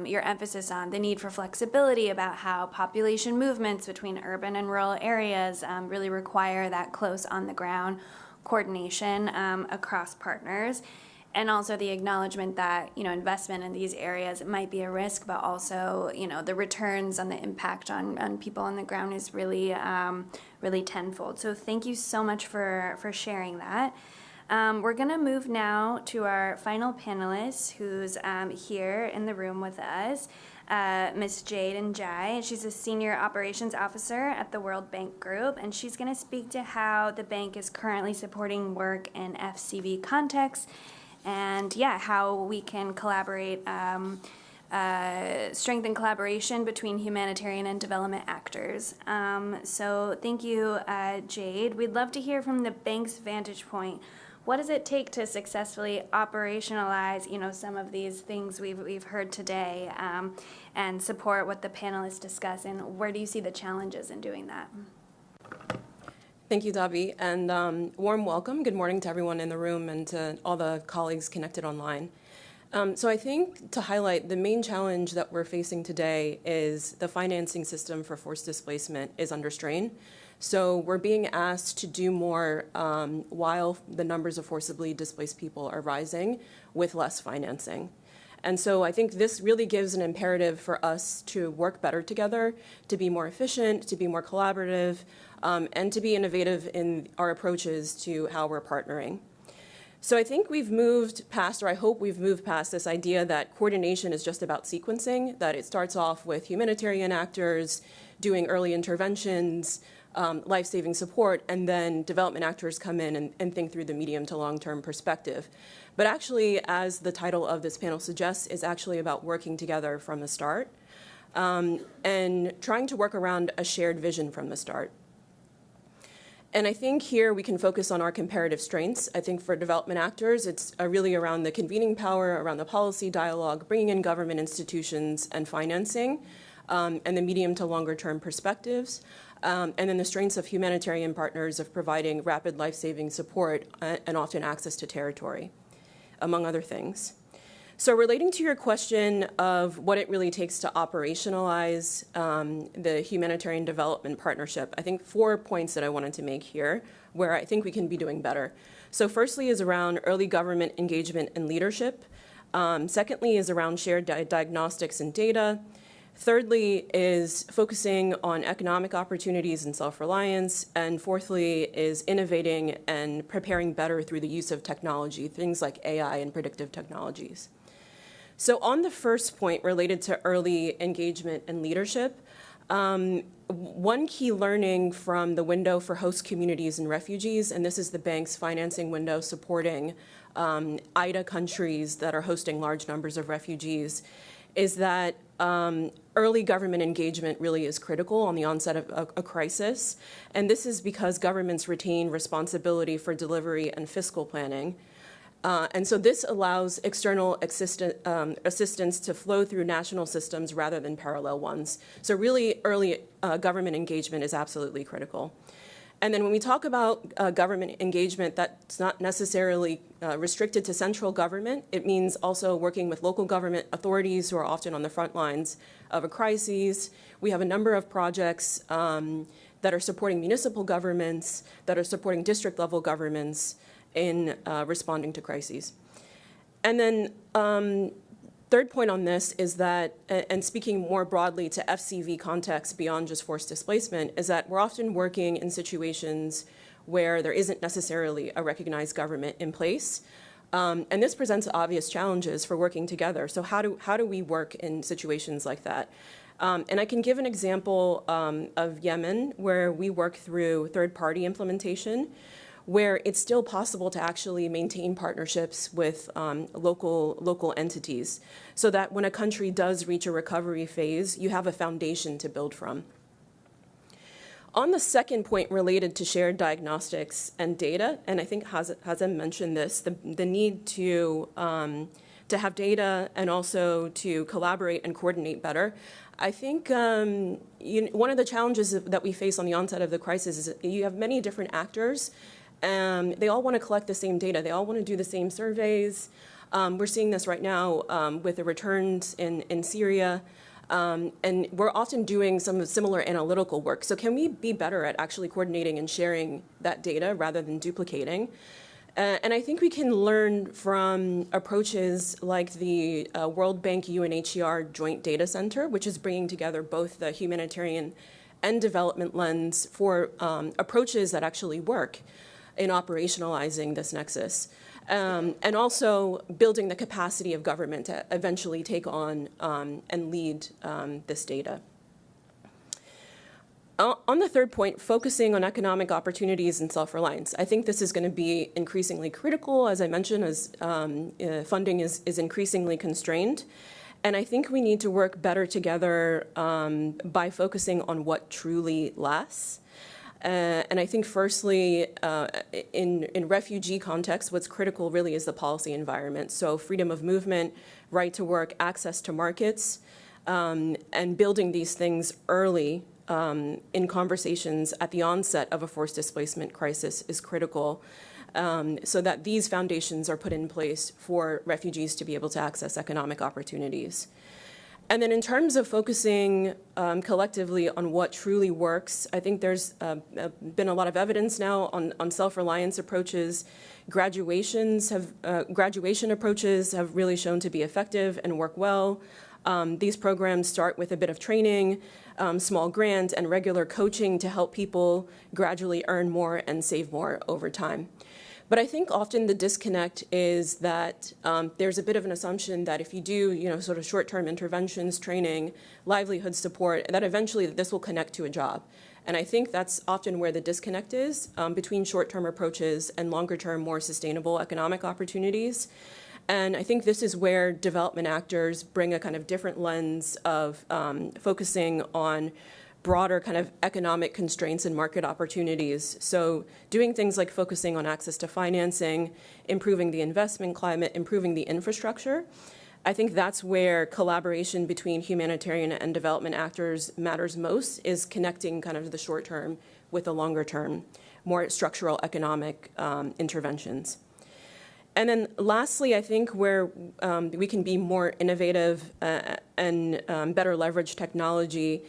your emphasis on the need for flexibility about how population movements between urban and rural areas really require that close on-the-ground coordination across partners. And also the acknowledgement that, investment in these areas might be a risk, but also, the returns on the impact on people on the ground is really, really tenfold. So thank you so much for sharing that. We're going to move now to our final panelist, who's here in the room with us, Ms. Jade Njai. She's a Senior Operations Officer at the World Bank Group, and she's going to speak to how the bank is currently supporting work in FCV contexts, and how we can collaborate, strengthen collaboration between humanitarian and development actors. So thank you, Jade. We'd love to hear from the bank's vantage point. What does it take to successfully operationalize, some of these things we've heard today, and support what the panelists discuss, and where do you see the challenges in doing that? Thank you, Davi, and warm welcome. Good morning to everyone in the room and to all the colleagues connected online. So I think to highlight the main challenge that we're facing today is the financing system for forced displacement is under strain. So we're being asked to do more while the numbers of forcibly displaced people are rising with less financing. And so I think this really gives an imperative for us to work better together, to be more efficient, to be more collaborative, and to be innovative in our approaches to how we're partnering. So I think we've moved past, or I hope we've moved past this idea that coordination is just about sequencing, that it starts off with humanitarian actors doing early interventions, life-saving support, and then development actors come in and think through the medium to long-term perspective. But actually, as the title of this panel suggests, is actually about working together from the start and trying to work around a shared vision from the start. And I think here we can focus on our comparative strengths. I think for development actors, it's really around the convening power, around the policy dialogue, bringing in government institutions and financing, and the medium to longer term perspectives. And then the strengths of humanitarian partners of providing rapid life-saving support and often access to territory, among other things. So relating to your question of what it really takes to operationalize the humanitarian development partnership, I think 4 points that I wanted to make here where I think we can be doing better. So firstly is around early government engagement and leadership. Secondly is around shared diagnostics and data. Thirdly is focusing on economic opportunities and self-reliance. And fourthly is innovating and preparing better through the use of technology, things like AI and predictive technologies. So on the first point related to early engagement and leadership, one key learning from the window for host communities and refugees, and this is the bank's financing window supporting IDA countries that are hosting large numbers of refugees, is that early government engagement really is critical on the onset of a crisis. And this is because governments retain responsibility for delivery and fiscal planning. And so this allows external assistance to flow through national systems rather than parallel ones. So really early government engagement is absolutely critical. And then when we talk about government engagement, that's not necessarily restricted to central government. It means also working with local government authorities who are often on the front lines of a crisis. We have a number of projects that are supporting municipal governments, that are supporting district level governments in responding to crises. And then third point on this is that, and speaking more broadly to FCV context beyond just forced displacement, is that we're often working in situations where there isn't necessarily a recognized government in place. And this presents obvious challenges for working together. So how do we work in situations like that? And I can give an example of Yemen, where we work through third-party implementation, where it's still possible to actually maintain partnerships with local entities, so that when a country does reach a recovery phase, you have a foundation to build from. On the second point related to shared diagnostics and data, and I think Hazem mentioned this, the need to have data and also to collaborate and coordinate better. I think one of the challenges that we face on the onset of the crisis is that you have many different actors. They all want to collect the same data. They all want to do the same surveys. We're seeing this right now with the returns in Syria. And we're often doing some similar analytical work. So can we be better at actually coordinating and sharing that data rather than duplicating? And I think we can learn from approaches like the World Bank UNHCR Joint Data Center, which is bringing together both the humanitarian and development lens for approaches that actually work in operationalizing this nexus, and also building the capacity of government to eventually take on and lead this data. On the third point, focusing on economic opportunities and self-reliance, I think this is going to be increasingly critical, as I mentioned, as funding is increasingly constrained. And I think we need to work better together by focusing on what truly lasts. And I think firstly, in refugee context, what's critical really is the policy environment. So freedom of movement, right to work, access to markets, and building these things early in conversations at the onset of a forced displacement crisis is critical, so that these foundations are put in place for refugees to be able to access economic opportunities. And then in terms of focusing collectively on what truly works, I think there's been a lot of evidence now on self-reliance approaches. Graduation approaches have really shown to be effective and work well. These programs start with a bit of training, small grant, and regular coaching to help people gradually earn more and save more over time. But I think often the disconnect is that there's a bit of an assumption that if you do, sort of short-term interventions, training, livelihood support, that eventually this will connect to a job. And I think that's often where the disconnect is between short-term approaches and longer-term, more sustainable economic opportunities. And I think this is where development actors bring a kind of different lens of focusing on broader kind of economic constraints and market opportunities. So doing things like focusing on access to financing, improving the investment climate, improving the infrastructure. I think that's where collaboration between humanitarian and development actors matters most, is connecting kind of the short term with the longer term, more structural economic interventions. And then lastly, I think where we can be more innovative and better leverage technology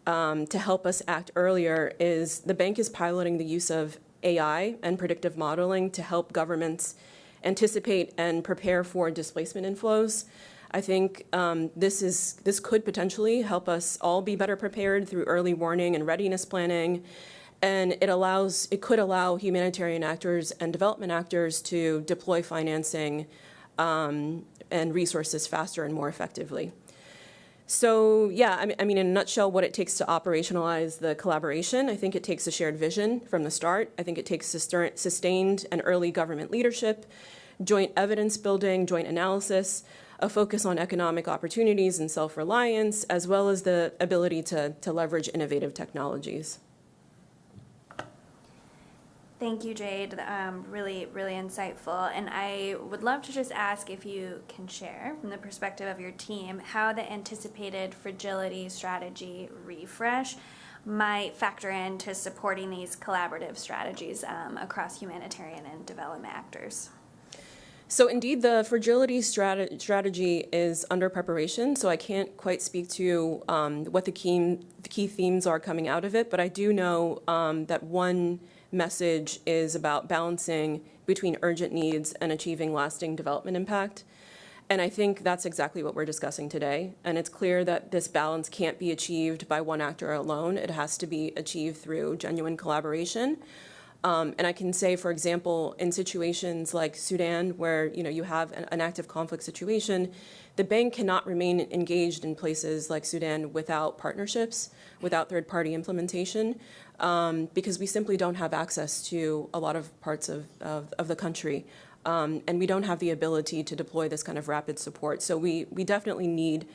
to help us act earlier is the bank is piloting the use of AI and predictive modeling to help governments anticipate and prepare for displacement inflows. I think this could potentially help us all be better prepared through early warning and readiness planning. And it could allow humanitarian actors and development actors to deploy financing and resources faster and more effectively. So yeah, I mean, in a nutshell, what it takes to operationalize the collaboration, I think it takes a shared vision from the start. I think it takes sustained and early government leadership, joint evidence building, joint analysis, a focus on economic opportunities and self-reliance, as well as the ability to leverage innovative technologies. Thank you, Jade. Really, really insightful. And I would love to just ask if you can share, from the perspective of your team, how the anticipated fragility strategy refresh might factor into supporting these collaborative strategies across humanitarian and development actors. So indeed, the fragility strategy is under preparation, so I can't quite speak to what the key themes are coming out of it, but I do know that one message is about balancing between urgent needs and achieving lasting development impact. And I think that's exactly what we're discussing today. And it's clear that this balance can't be achieved by one actor alone. It has to be achieved through genuine collaboration. And I can say, for example, in situations like Sudan, where you have an active conflict situation, the bank cannot remain engaged in places like Sudan without partnerships, without third-party implementation, because we simply don't have access to a lot of parts of the country. And we don't have the ability to deploy this kind of rapid support. So we definitely need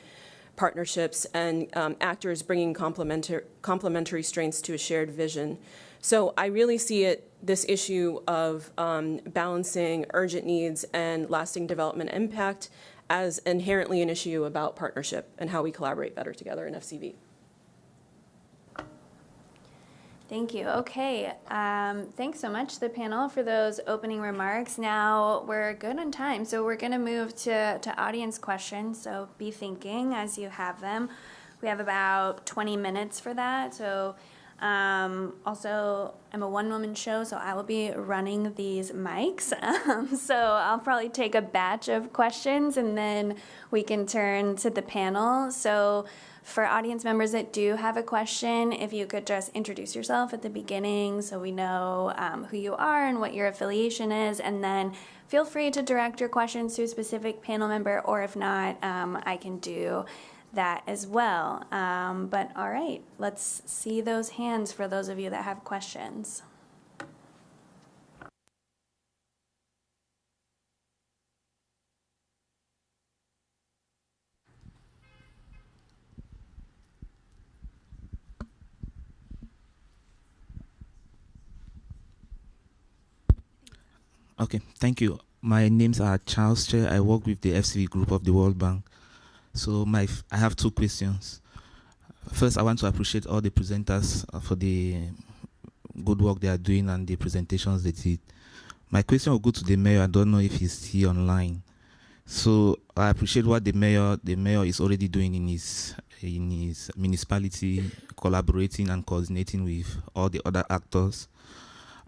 partnerships and actors bringing complementary strengths to a shared vision. So I really see this issue of balancing urgent needs and lasting development impact as inherently an issue about partnership and how we collaborate better together in FCV. Thank you. Okay, thanks so much to the panel for those opening remarks. Now we're good on time, so we're going to move to audience questions, so be thinking as you have them. We have about 20 minutes for that, so also I'm a one-woman show, so I will be running these mics. So I'll probably take a batch of questions and then we can turn to the panel. So for audience members that do have a question, if you could just introduce yourself at the beginning so we know who you are and what your affiliation is, and then feel free to direct your questions to a specific panel member, or if not, I can do that as well. But all right, let's see those hands for those of you that have questions. Okay, thank you. My names are Charles Che. I work with the FCV group of the World Bank. So I have two questions. First, I want to appreciate all the presenters for the good work they are doing and the presentations they did. My question will go to the mayor. I don't know if he's here online. So I appreciate what the mayor is already doing in his municipality, collaborating and coordinating with all the other actors.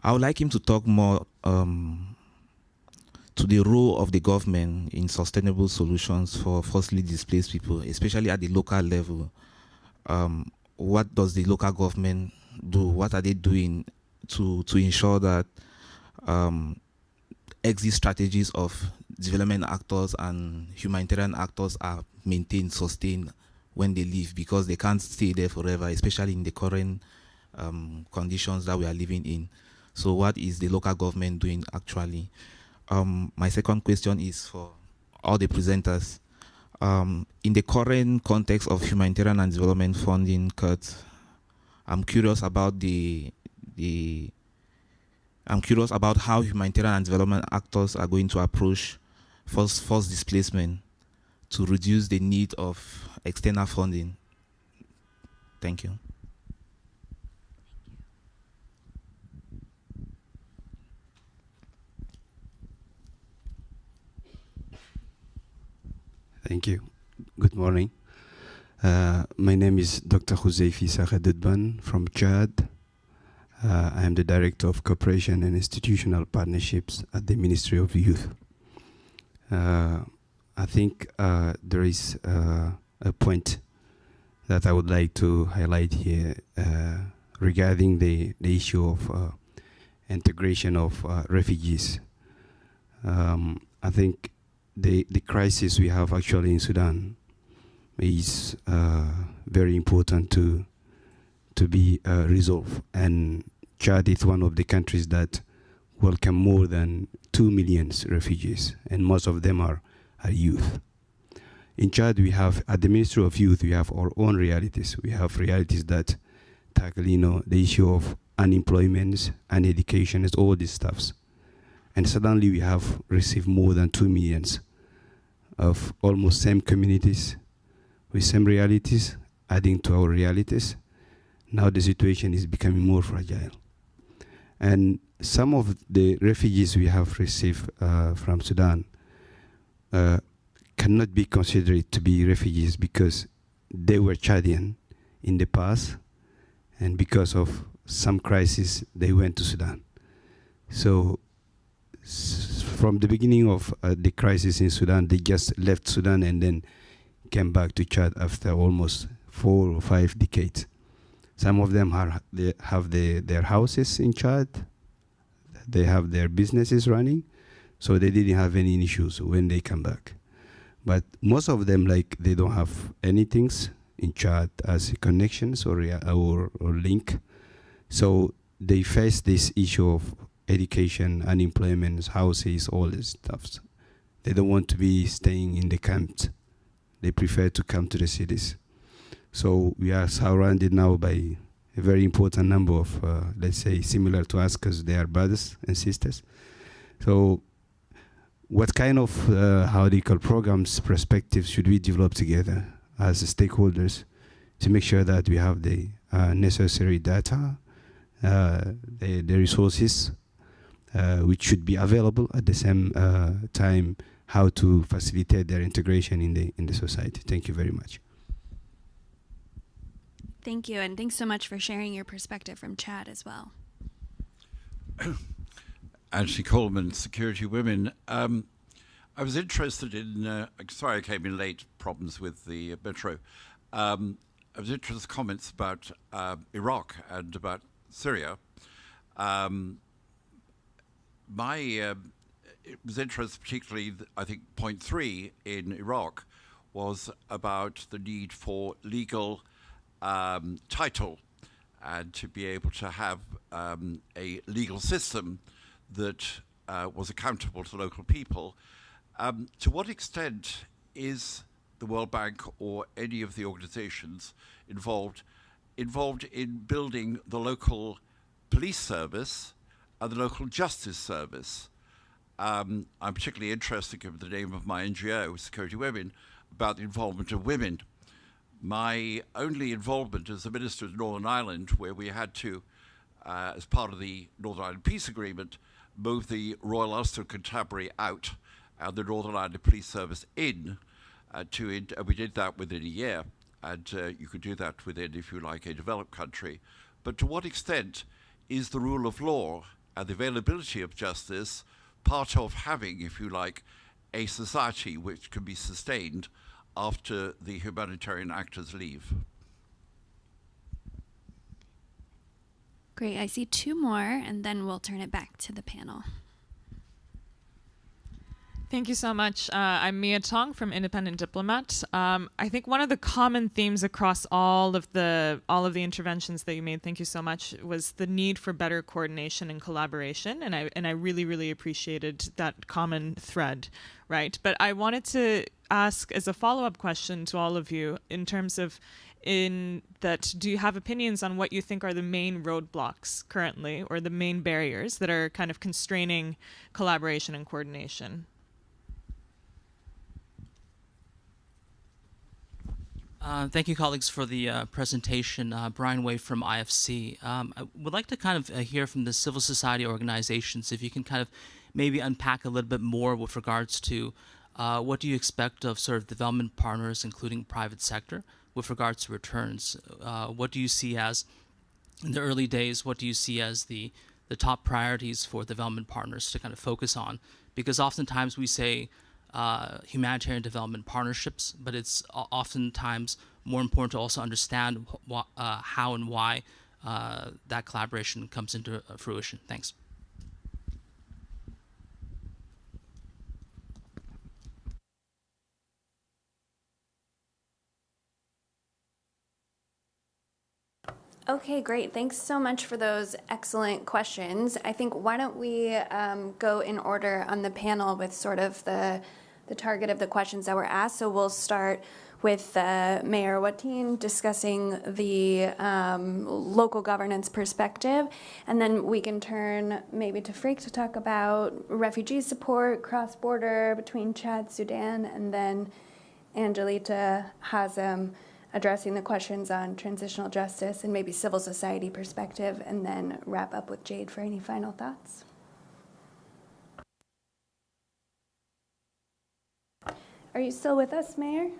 I would like him to talk more to the role of the government in sustainable solutions for forcibly displaced people, especially at the local level. What does the local government do? What are they doing to ensure that exit strategies of development actors and humanitarian actors are maintained, sustained when they leave, because they can't stay there forever, especially in the current conditions that we are living in. So what is the local government doing actually? My second question is for all the presenters. In the current context of humanitarian and development funding cuts, I'm curious about how humanitarian and development actors are going to approach forced displacement to reduce the need of external funding. Thank you. Thank you. Good morning. My name is Dr. Huzaifi Sakhadudban from Chad. I am the Director of Cooperation and Institutional Partnerships at the Ministry of Youth. I think there is a point that I would like to highlight here regarding the issue of integration of refugees. I think the crisis we have actually in Sudan is very important to be resolved. And Chad is one of the countries that welcome more than 2 million refugees, and most of them are youth. In Chad, we have, at the Ministry of Youth, we have our own realities. We have realities that tackle, the issue of unemployment and education and all these stuffs. And suddenly we have received more than 2 million of almost same communities with same realities, adding to our realities. Now the situation is becoming more fragile. And some of the refugees we have received from Sudan cannot be considered to be refugees because they were Chadian in the past, and because of some crisis, they went to Sudan. So from the beginning of the crisis in Sudan, they just left Sudan and then came back to Chad after almost 4 or 5 decades. Some of them have their houses in Chad. They have their businesses running, so they didn't have any issues when they come back. But most of them, they don't have anything in Chad as connections or link. So they face this issue of education, unemployment, houses, all this stuff. They don't want to be staying in the camps. They prefer to come to the cities. So we are surrounded now by a very important number of, let's say, similar to us because they are brothers and sisters. So what kind of, programs, perspectives should we develop together as stakeholders to make sure that we have the necessary data, the resources, which should be available at the same time, how to facilitate their integration in the society. Thank you very much. Thank you, and thanks so much for sharing your perspective from Chad as well. Ashley Coleman, Security Women. I was interested in, sorry I came in late, problems with the metro. I was interested in comments about Iraq and about Syria. It was interesting, particularly, I think, point 3 in Iraq was about the need for legal title and to be able to have a legal system that was accountable to local people. To what extent is the World Bank or any of the organizations involved in building the local police service and the local justice service? I'm particularly interested, given the name of my NGO, Security Women, about the involvement of women. My only involvement as the Minister of Northern Ireland, where we had to, as part of the Northern Ireland Peace Agreement, move the Royal Ulster Constabulary out and the Northern Ireland Police Service in we did that within a year, and you could do that within, if you like, a developed country. But to what extent is the rule of law and the availability of justice part of having, if you like, a society which can be sustained after the humanitarian actors leave? Great. I see two more, and then we'll turn it back to the panel. Thank you so much. I'm Mia Tong from Independent Diplomat. I think one of the common themes across all of the interventions that you made, thank you so much, was the need for better coordination and collaboration, and I really appreciated that common thread, right? But I wanted to ask as a follow-up question to all of you in terms of do you have opinions on what you think are the main roadblocks currently, or the main barriers that are kind of constraining collaboration and coordination? Thank you, colleagues, for the presentation. Brian Way from IFC. I would like to kind of hear from the civil society organizations, if you can kind of maybe unpack a little bit more with regards to what do you expect of sort of development partners, including private sector, with regards to returns. What do you see as, in the early days, what do you see as the top priorities for development partners to kind of focus on? Because oftentimes we say, humanitarian development partnerships, but it's oftentimes more important to also understand how and why that collaboration comes into fruition. Thanks. Okay, great. Thanks so much for those excellent questions. I think why don't we go in order on the panel with sort of the target of the questions that were asked. So we'll start with Mayor Wateen discussing the local governance perspective, and then we can turn maybe to Freek to talk about refugee support, cross-border between Chad, Sudan, and then Angelita Hazem addressing the questions on transitional justice and maybe civil society perspective, and then wrap up with Jade for any final thoughts. Are you still with us, Mayor?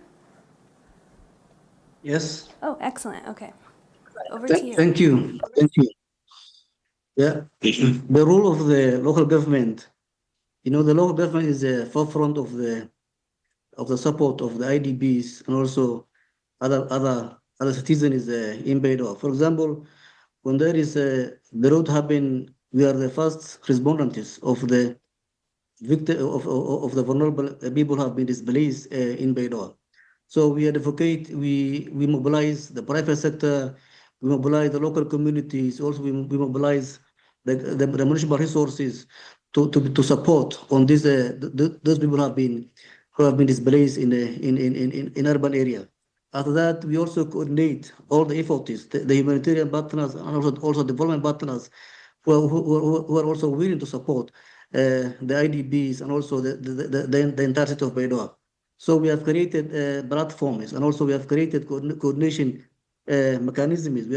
Yes. Oh, excellent. Okay. Over to you. Thank you. Thank you. Yeah. The role of the local government, the local government is the forefront of the support of the IDBs and also other citizens in Beidou. For example, when there is the road happen, we are the first respondents of the of the vulnerable people who have been displaced in Beidou. So we advocate, we mobilize the private sector, we mobilize the local communities, also we mobilize the municipal resources to support on those people who have been displaced in urban area. After that, we also coordinate all the efforts, the humanitarian partners and also development partners who are also willing to support the IDBs and also the entirety of Beidou. So we have created platforms, and also we have created coordination mechanisms. We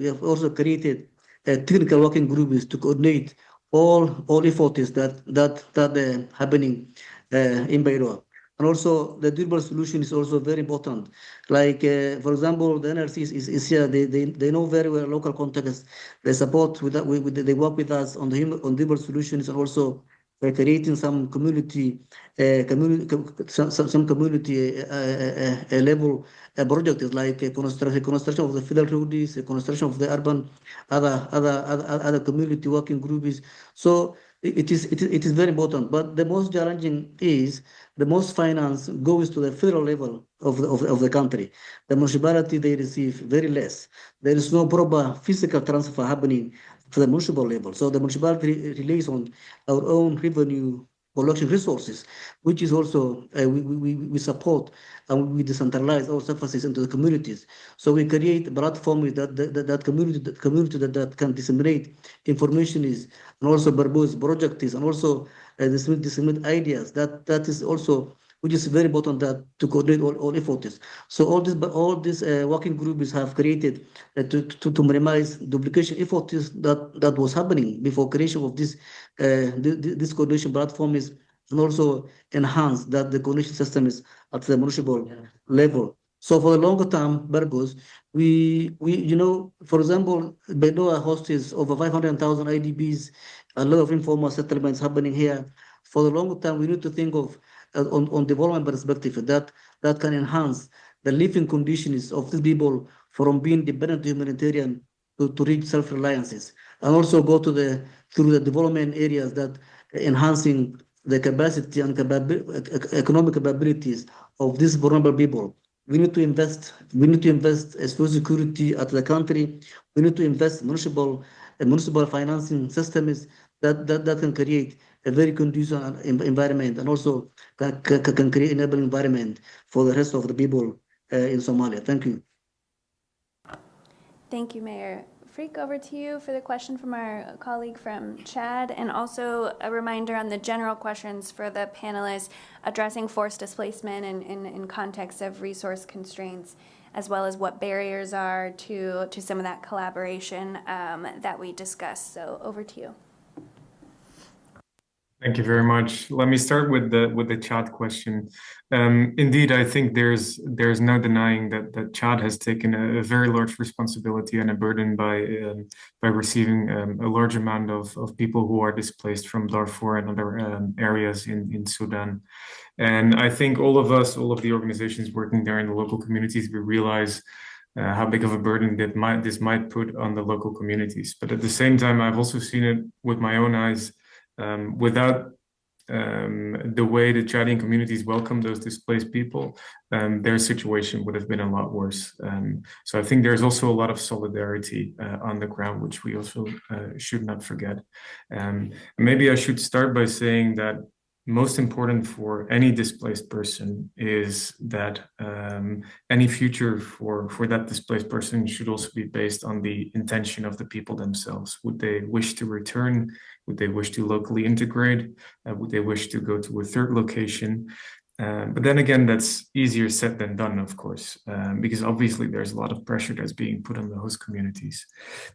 have also created technical working groups to coordinate all efforts that happening in Beirut. And also the durable solution is also very important. Like for example, the NRC is here. They know very well local context. They support they work with us on durable solutions, and also creating some community level projects like construction of the federal roads, construction of the urban other community working groups. So it is very important. But the most challenging is the most finance goes to the federal level of the country. The municipality, they receive very less. There is no proper physical transfer happening to the municipal level. So the municipality relies on our own revenue collection resources, which is also we support and we decentralize our services into the communities. So we create a platform that community that can disseminate information is, and also propose projects, and also disseminate ideas. That is also, which is very important, that to coordinate all efforts. So all these working groups have created to minimize duplication efforts that was happening before creation of this coordination platform is and also enhance that the coordination system is at the municipal level. So for the longer term purpose, for example, Bedoa hosts over 500,000 IDPs, a lot of informal settlements happening here. For the longer term, we need to think of on development perspective that can enhance the living conditions of these people from being dependent to humanitarian to reach self-reliances, and also go through the development areas that enhancing the capacity and economic capabilities of these vulnerable people. We need to invest as food security at the country. We need to invest municipal financing systems that can create a very conducive environment, and also can create enabling environment for the rest of the people in Somalia. Thank you. Thank you, Mayor. Freak, over to you for the question from our colleague from Chad, and also a reminder on the general questions for the panelists addressing forced displacement in context of resource constraints, as well as what barriers are to some of that collaboration that we discussed. So over to you. Thank you very much. Let me start with the Chad question. Indeed, I think there's no denying that Chad has taken a very large responsibility and a burden by receiving a large amount of people who are displaced from Darfur and other areas in Sudan. And I think all of the organizations working there in the local communities, we realize how big of a burden this might put on the local communities. But at the same time, I've also seen it with my own eyes. Without the way the Chadian communities welcome those displaced people, their situation would have been a lot worse. So I think there's also a lot of solidarity on the ground, which we also should not forget. Maybe I should start by saying that most important for any displaced person is that any future for that displaced person should also be based on the intention of the people themselves. Would they wish to return? Would they wish to locally integrate? Would they wish to go to a third location? But then again, that's easier said than done, of course, because obviously there's a lot of pressure that's being put on the host communities.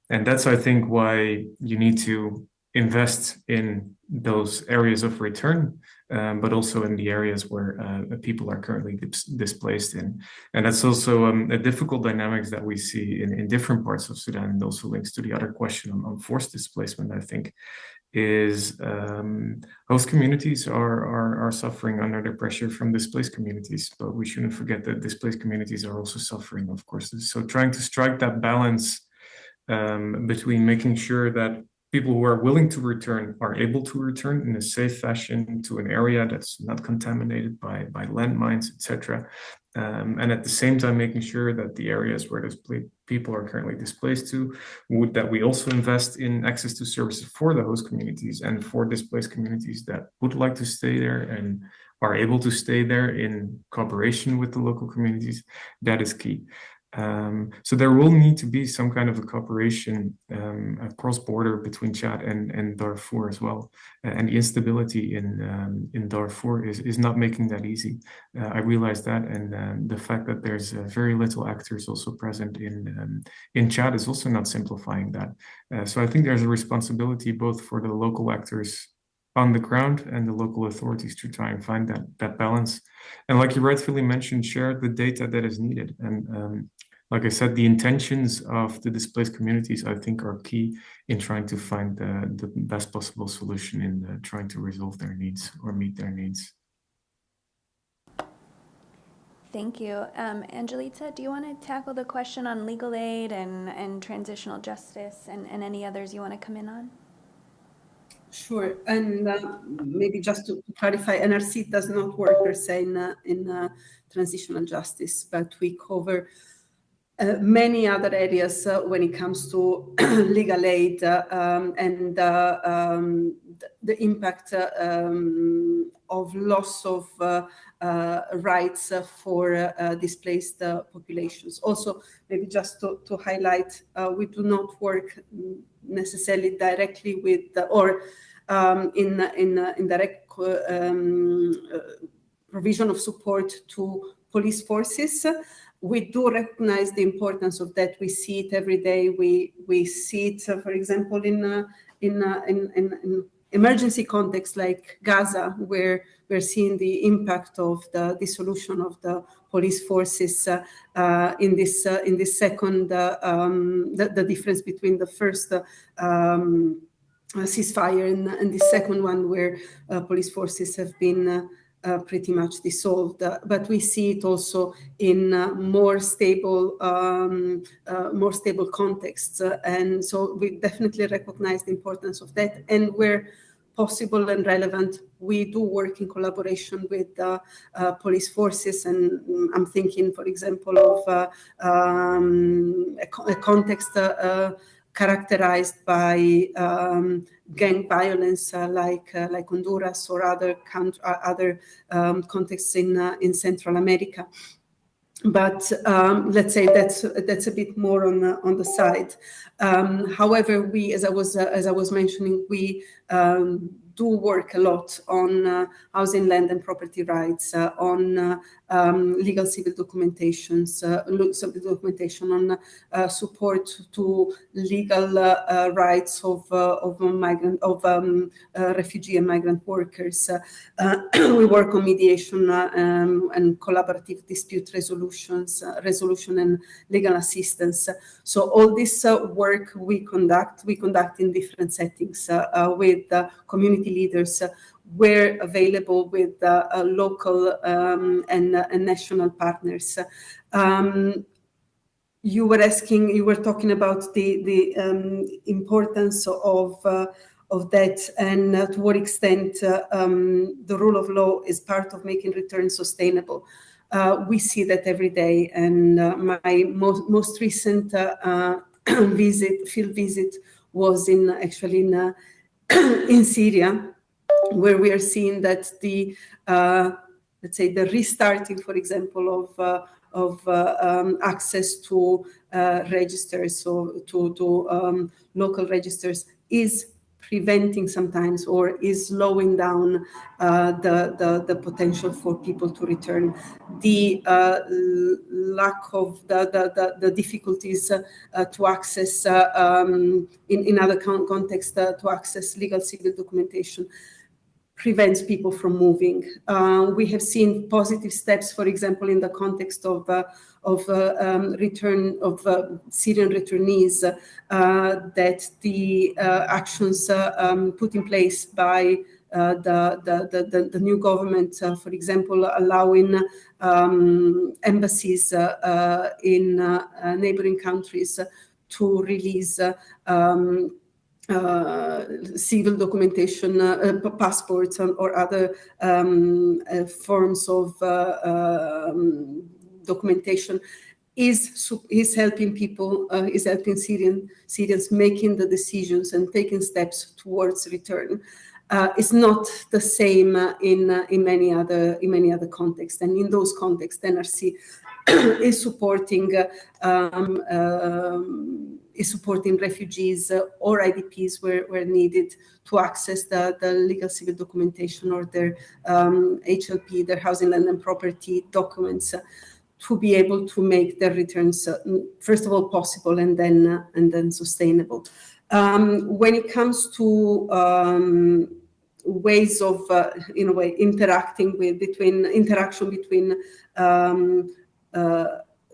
And that's, I think, why you need to invest in those areas of return, but also in the areas where people are currently displaced in. And that's also a difficult dynamics that we see in different parts of Sudan, and also links to the other question on forced displacement, I think, is host communities are suffering under the pressure from displaced communities, but we shouldn't forget that displaced communities are also suffering, of course. So trying to strike that balance between making sure that people who are willing to return are able to return in a safe fashion to an area that's not contaminated by landmines, etc. And at the same time, making sure that the areas where those people are currently displaced to, that we also invest in access to services for the host communities and for displaced communities that would like to stay there and are able to stay there in cooperation with the local communities. That is key. So there will need to be some kind of a cooperation cross-border between Chad and Darfur as well. And the instability in Darfur is not making that easy. I realize that, and the fact that there's very little actors also present in Chad is also not simplifying that. So I think there's a responsibility both for the local actors on the ground and the local authorities to try and find that balance. And like you rightfully mentioned, share the data that is needed. And like I said, the intentions of the displaced communities, I think, are key in trying to find the best possible solution in trying to resolve their needs or meet their needs. Thank you. Angelita, do you want to tackle the question on legal aid and transitional justice and any others you want to come in on? Sure, and maybe just to clarify, NRC does not work per se in transitional justice, but we cover many other areas when it comes to legal aid and the impact of loss of rights for displaced populations. Also, maybe just to highlight, we do not work necessarily directly with or in direct provision of support to police forces. We do recognize the importance of that. We see it every day. We see it, for example, in emergency contexts like Gaza, where we're seeing the impact of the dissolution of the police forces in this second, the difference between the first ceasefire and the second one, where police forces have been pretty much dissolved. But we see it also in more stable contexts, and so we definitely recognize the importance of that. And where possible and relevant, we do work in collaboration with police forces, and I'm thinking, for example, of a context characterized by gang violence, like Honduras or other contexts in Central America. But let's say that's a bit more on the side. However, we, as I was mentioning, we do work a lot on housing, land, and property rights, on legal civil documentation, on support to legal rights of refugee and migrant workers. We work on mediation and collaborative dispute resolution and legal assistance. So all this work we conduct in different settings with community leaders, where available, with local and national partners. You were talking about the importance of that, and to what extent the rule of law is part of making returns sustainable. We see that every day, and my most recent field visit was in Syria, where we are seeing that the let's say the restarting, for example, of access to registers, or to local registers, is preventing sometimes, or is slowing down the potential for people to return. The lack of the difficulties to access in other contexts to access legal civil documentation prevents people from moving. We have seen positive steps, for example, in the context of return of Syrian returnees, that the actions put in place by the new government, for example, allowing embassies in neighboring countries to release civil documentation, passports, or other forms of documentation, is helping people, is helping Syrians making the decisions and taking steps towards return. It's not the same in many other contexts, and in those contexts, NRC is supporting refugees or IDPs where needed to access the legal civil documentation, or their HLP, their housing, land, and property documents, to be able to make their returns first of all possible, and then sustainable. When it comes to ways of in a way interaction between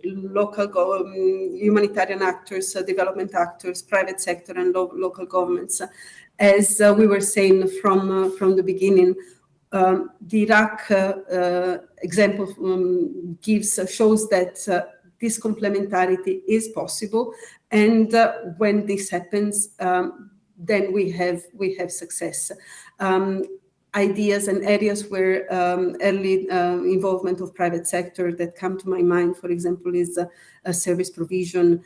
local humanitarian actors, development actors, private sector, and local governments. As we were saying from the beginning, the Iraq example shows that this complementarity is possible, and when this happens, then we have success. Ideas and areas where early involvement of private sector that come to my mind, for example, is service provision,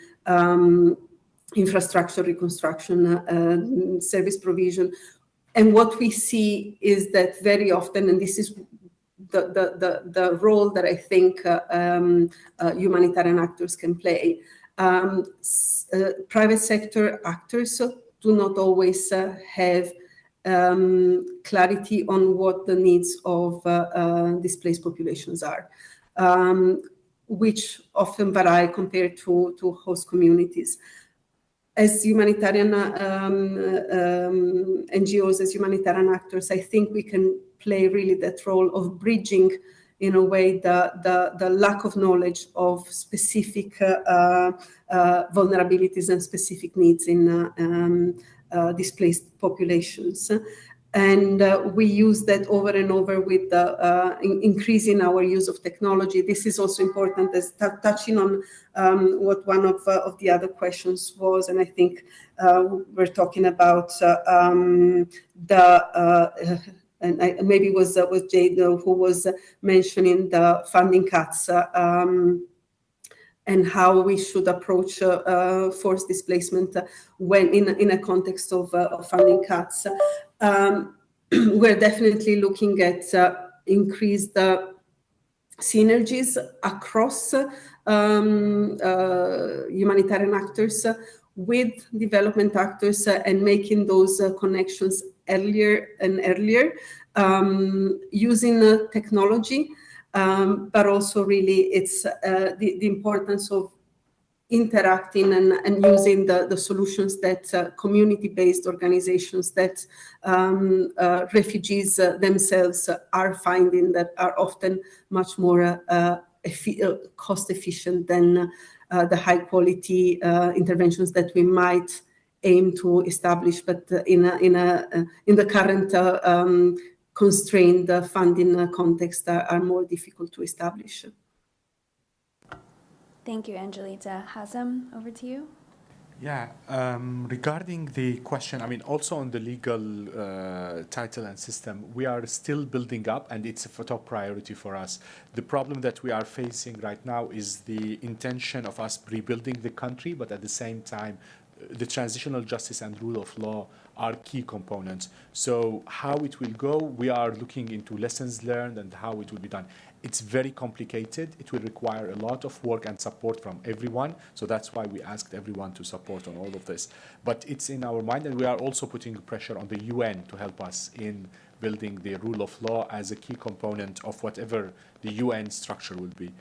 infrastructure reconstruction, service provision. And what we see is that very often, and this is the role that I think humanitarian actors can play, private sector actors do not always have clarity on what the needs of displaced populations are, which often vary compared to host communities. as humanitarian NGOs, as humanitarian actors, I think we can play really that role of bridging, in a way, the lack of knowledge of specific vulnerabilities and specific needs in displaced populations. And we use that over and over with increasing our use of technology. This is also important, as touching on what one of the other questions was, and I think we're talking about maybe it was Jade who was mentioning the funding cuts and how we should approach forced displacement when in a context of funding cuts. We're definitely looking at increased synergies across humanitarian actors with development actors and making those connections earlier and earlier, using technology, but also really it's the importance of interacting and using the solutions that community-based organizations that refugees themselves are finding, that are often much more cost efficient than the high quality interventions that we might aim to establish, but in the current constrained funding context are more difficult to establish. Thank you, Angelita. Hazem, over to you. Yeah, regarding the question, I mean, also on the legal title and system, we are still building up, and it's a top priority for us. The problem that we are facing right now is the intention of us rebuilding the country, but at the same time, the transitional justice and rule of law are key components. So how it will go, we are looking into lessons learned and how it will be done. It's very complicated. It will require a lot of work and support from everyone. So that's why we asked everyone to support on all of this. But it's in our mind, and we are also putting pressure on the UN to help us in building the rule of law as a key component of whatever the UN structure will be.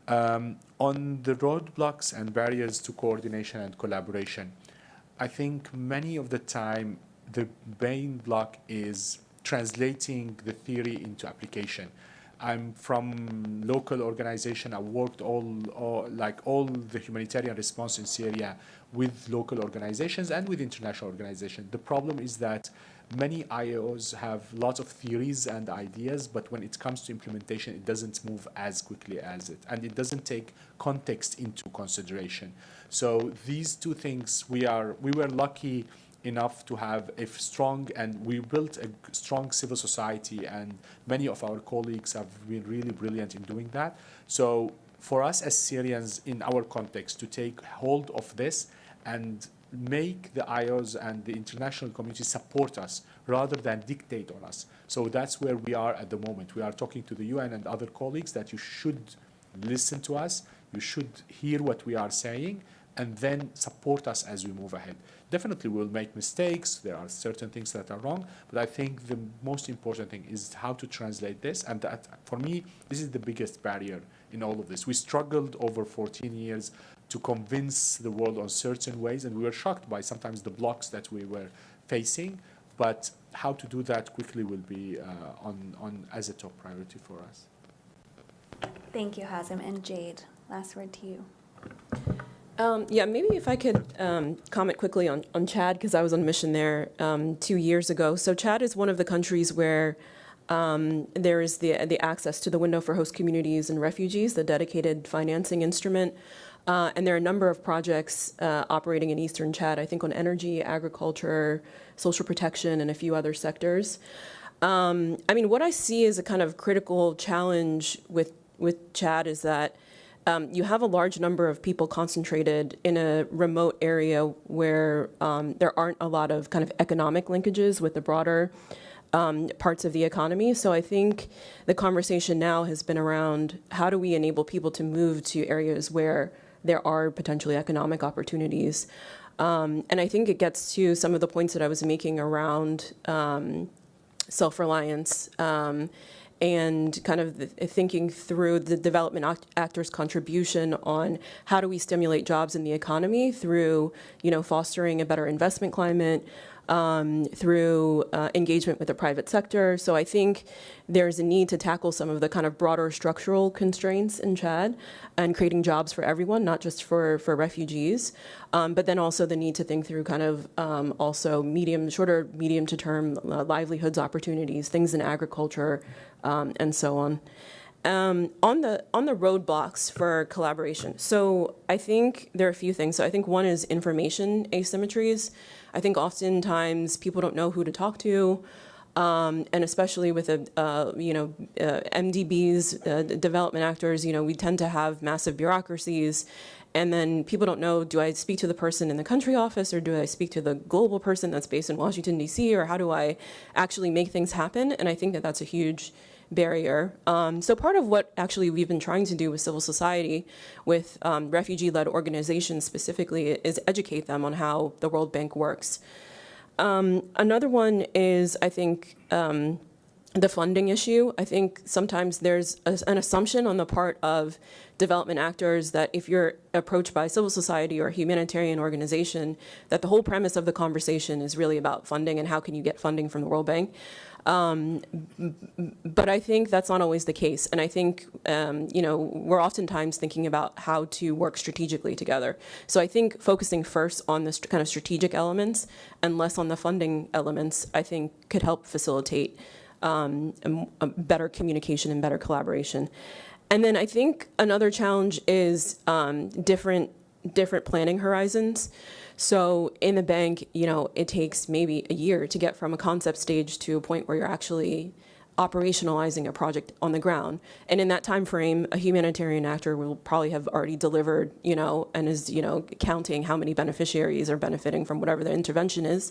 On the roadblocks and barriers to coordination and collaboration, I think many of the time the main block is translating the theory into application. I'm from local organization. I worked all the humanitarian response in Syria with local organizations and with international organizations. The problem is that many IOs have lots of theories and ideas, but when it comes to implementation, it doesn't move as quickly as it, and it doesn't take context into consideration. So these two things, we were lucky enough to have a strong, and we built a strong civil society, and many of our colleagues have been really brilliant in doing that. So for us as Syrians in our context to take hold of this and make the IOs and the international community support us rather than dictate on us. So that's where we are at the moment. We are talking to the UN and other colleagues that you should listen to us, you should hear what we are saying, and then support us as we move ahead. Definitely we'll make mistakes, there are certain things that are wrong, but I think the most important thing is how to translate this, and that, for me, this is the biggest barrier in all of this. We struggled over 14 years to convince the world on certain ways, and we were shocked by sometimes the blocks that we were facing, but how to do that quickly will be on as a top priority for us. Thank you, Hazem. And Jade, last word to you. Yeah, maybe if I could comment quickly on Chad, because I was on a mission there 2 years ago. So Chad is one of the countries where there is the access to the window for host communities and refugees, the dedicated financing instrument. And there are a number of projects operating in Eastern Chad, I think on energy, agriculture, social protection, and a few other sectors. I mean, what I see as a kind of critical challenge with Chad is that you have a large number of people concentrated in a remote area where there aren't a lot of kind of economic linkages with the broader parts of the economy. So I think the conversation now has been around how do we enable people to move to areas where there are potentially economic opportunities. And I think it gets to some of the points that I was making around self-reliance and kind of thinking through the development actors' contribution on how do we stimulate jobs in the economy through, fostering a better investment climate, through engagement with the private sector. So I think there's a need to tackle some of the kind of broader structural constraints in Chad and creating jobs for everyone, not just for refugees, but then also the need to think through kind of also shorter, medium to term livelihoods opportunities, things in agriculture, and so on. On the roadblocks for collaboration, so I think there are a few things. So I think one is information asymmetries. I think oftentimes people don't know who to talk to, and especially with MDBs, development actors, we tend to have massive bureaucracies, and then people don't know, do I speak to the person in the country office, or do I speak to the global person that's based in Washington, D.C., or how do I actually make things happen? And I think that that's a huge barrier. So part of what actually we've been trying to do with civil society, with refugee-led organizations specifically, is educate them on how the World Bank works. Another one is, I think, the funding issue. I think sometimes there's an assumption on the part of development actors that if you're approached by civil society or a humanitarian organization, that the whole premise of the conversation is really about funding and how can you get funding from the World Bank. But I think that's not always the case. And I think, we're oftentimes thinking about how to work strategically together. So I think focusing first on the kind of strategic elements and less on the funding elements, I think could help facilitate a better communication and better collaboration. And then I think another challenge is different planning horizons. So in the bank, it takes maybe a year to get from a concept stage to a point where you're actually operationalizing a project on the ground. And in that time frame, a humanitarian actor will probably have already delivered, and is, counting how many beneficiaries are benefiting from whatever the intervention is.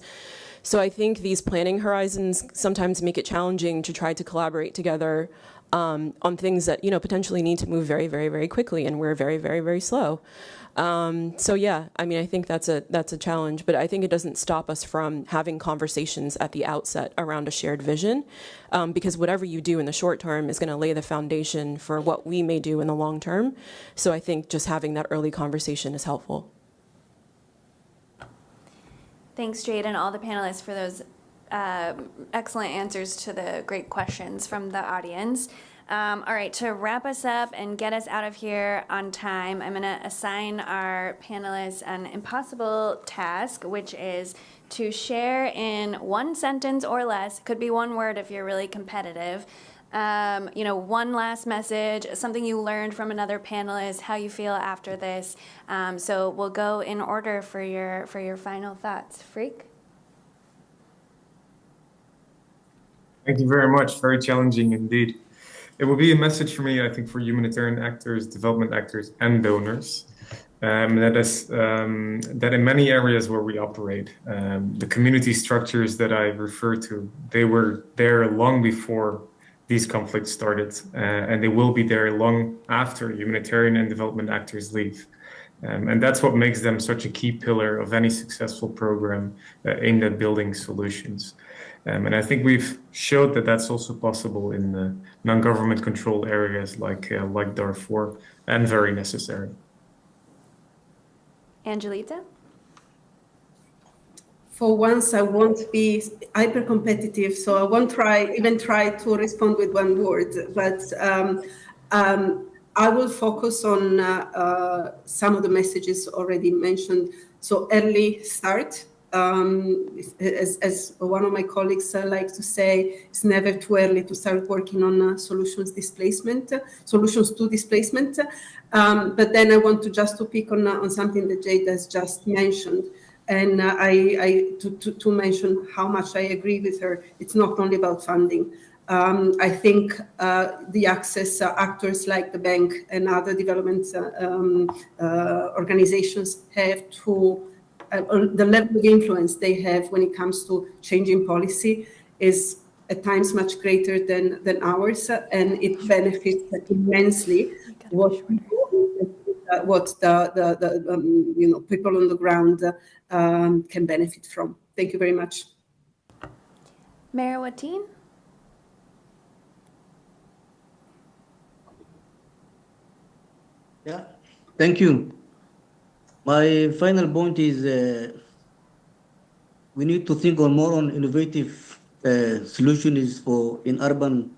So I think these planning horizons sometimes make it challenging to try to collaborate together on things that, potentially need to move very, very, very quickly, and we're very, very, very slow. So yeah, I think that's a challenge, but I think it doesn't stop us from having conversations at the outset around a shared vision, because whatever you do in the short term is going to lay the foundation for what we may do in the long term. So I think just having that early conversation is helpful. Thanks, Jade, and all the panelists for those excellent answers to the great questions from the audience. All right, to wrap us up and get us out of here on time, I'm going to assign our panelists an impossible task, which is to share in one sentence or less, could be one word if you're really competitive, one last message, something you learned from another panelist, how you feel after this. So we'll go in order for your final thoughts. Freak? Thank you very much. Very challenging indeed. It will be a message for me, I think, for humanitarian actors, development actors, and donors. That is that in many areas where we operate, the community structures that I refer to, they were there long before these conflicts started, and they will be there long after humanitarian and development actors leave. And that's what makes them such a key pillar of any successful program aimed at building solutions. And I think we've showed that that's also possible in non-government controlled areas like Darfur, and very necessary. Angelita? For once, I won't be hyper competitive, so I won't even try to respond with one word. But I will focus on some of the messages already mentioned. So early start. As one of my colleagues likes to say, it's never too early to start working on solutions to displacement. But then I want to just to pick on something that Jade has just mentioned, and to mention how much I agree with her. It's not only about funding. I think the access actors like the bank and other development organizations have to. The level of influence they have when it comes to changing policy is at times much greater than ours, and it benefits immensely what the people on the ground can benefit from. Thank you very much. Mara Watine? Yeah, thank you. My final point is we need to think on more on innovative solutions for in urban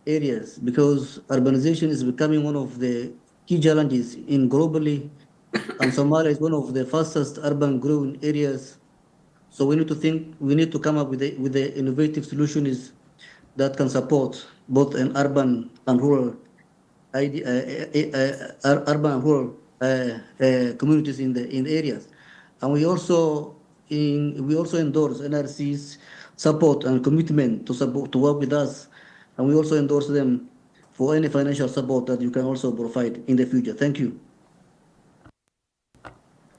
areas because urbanization is becoming one of the key challenges in globally, and Somalia is one of the fastest urban growing areas. So we need to think, we need to come up with the innovative solutions that can support both an urban and rural urban and rural communities in the areas, and we also endorse NRC's support and commitment to work with us, and we also endorse them for any financial support that you can also provide in the future. Thank you.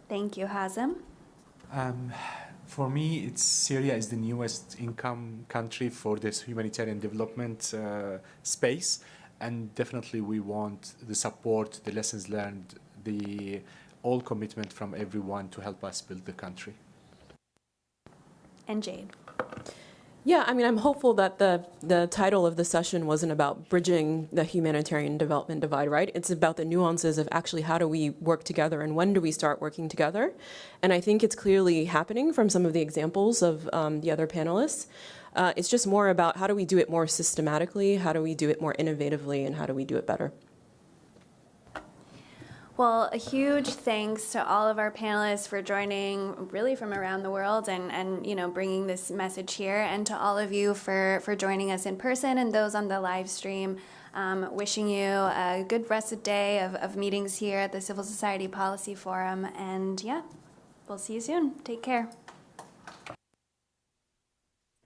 Thank you, Hazem. For me, Syria is the newest income country for this humanitarian development space, and definitely we want the support, the lessons learned, the all commitment from everyone to help us build the country. And Jade. Yeah, I mean, I'm hopeful that the title of the session wasn't about bridging the humanitarian development divide, right? It's about the nuances of actually how do we work together and when do we start working together? And I think it's clearly happening from some of the examples of the other panelists. It's just more about how do we do it more systematically, how do we do it more innovatively, and how do we do it better? Well, a huge thanks to all of our panelists for joining really from around the world and you know, bringing this message here, and to all of you for joining us in person and those on the live stream. Wishing you a good rest of the day of meetings here at the Civil Society Policy Forum. And yeah, we'll see you soon. Take care.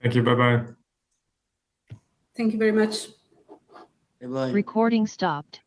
Thank you. Bye-bye. Thank you very much. Bye-bye. Recording stopped.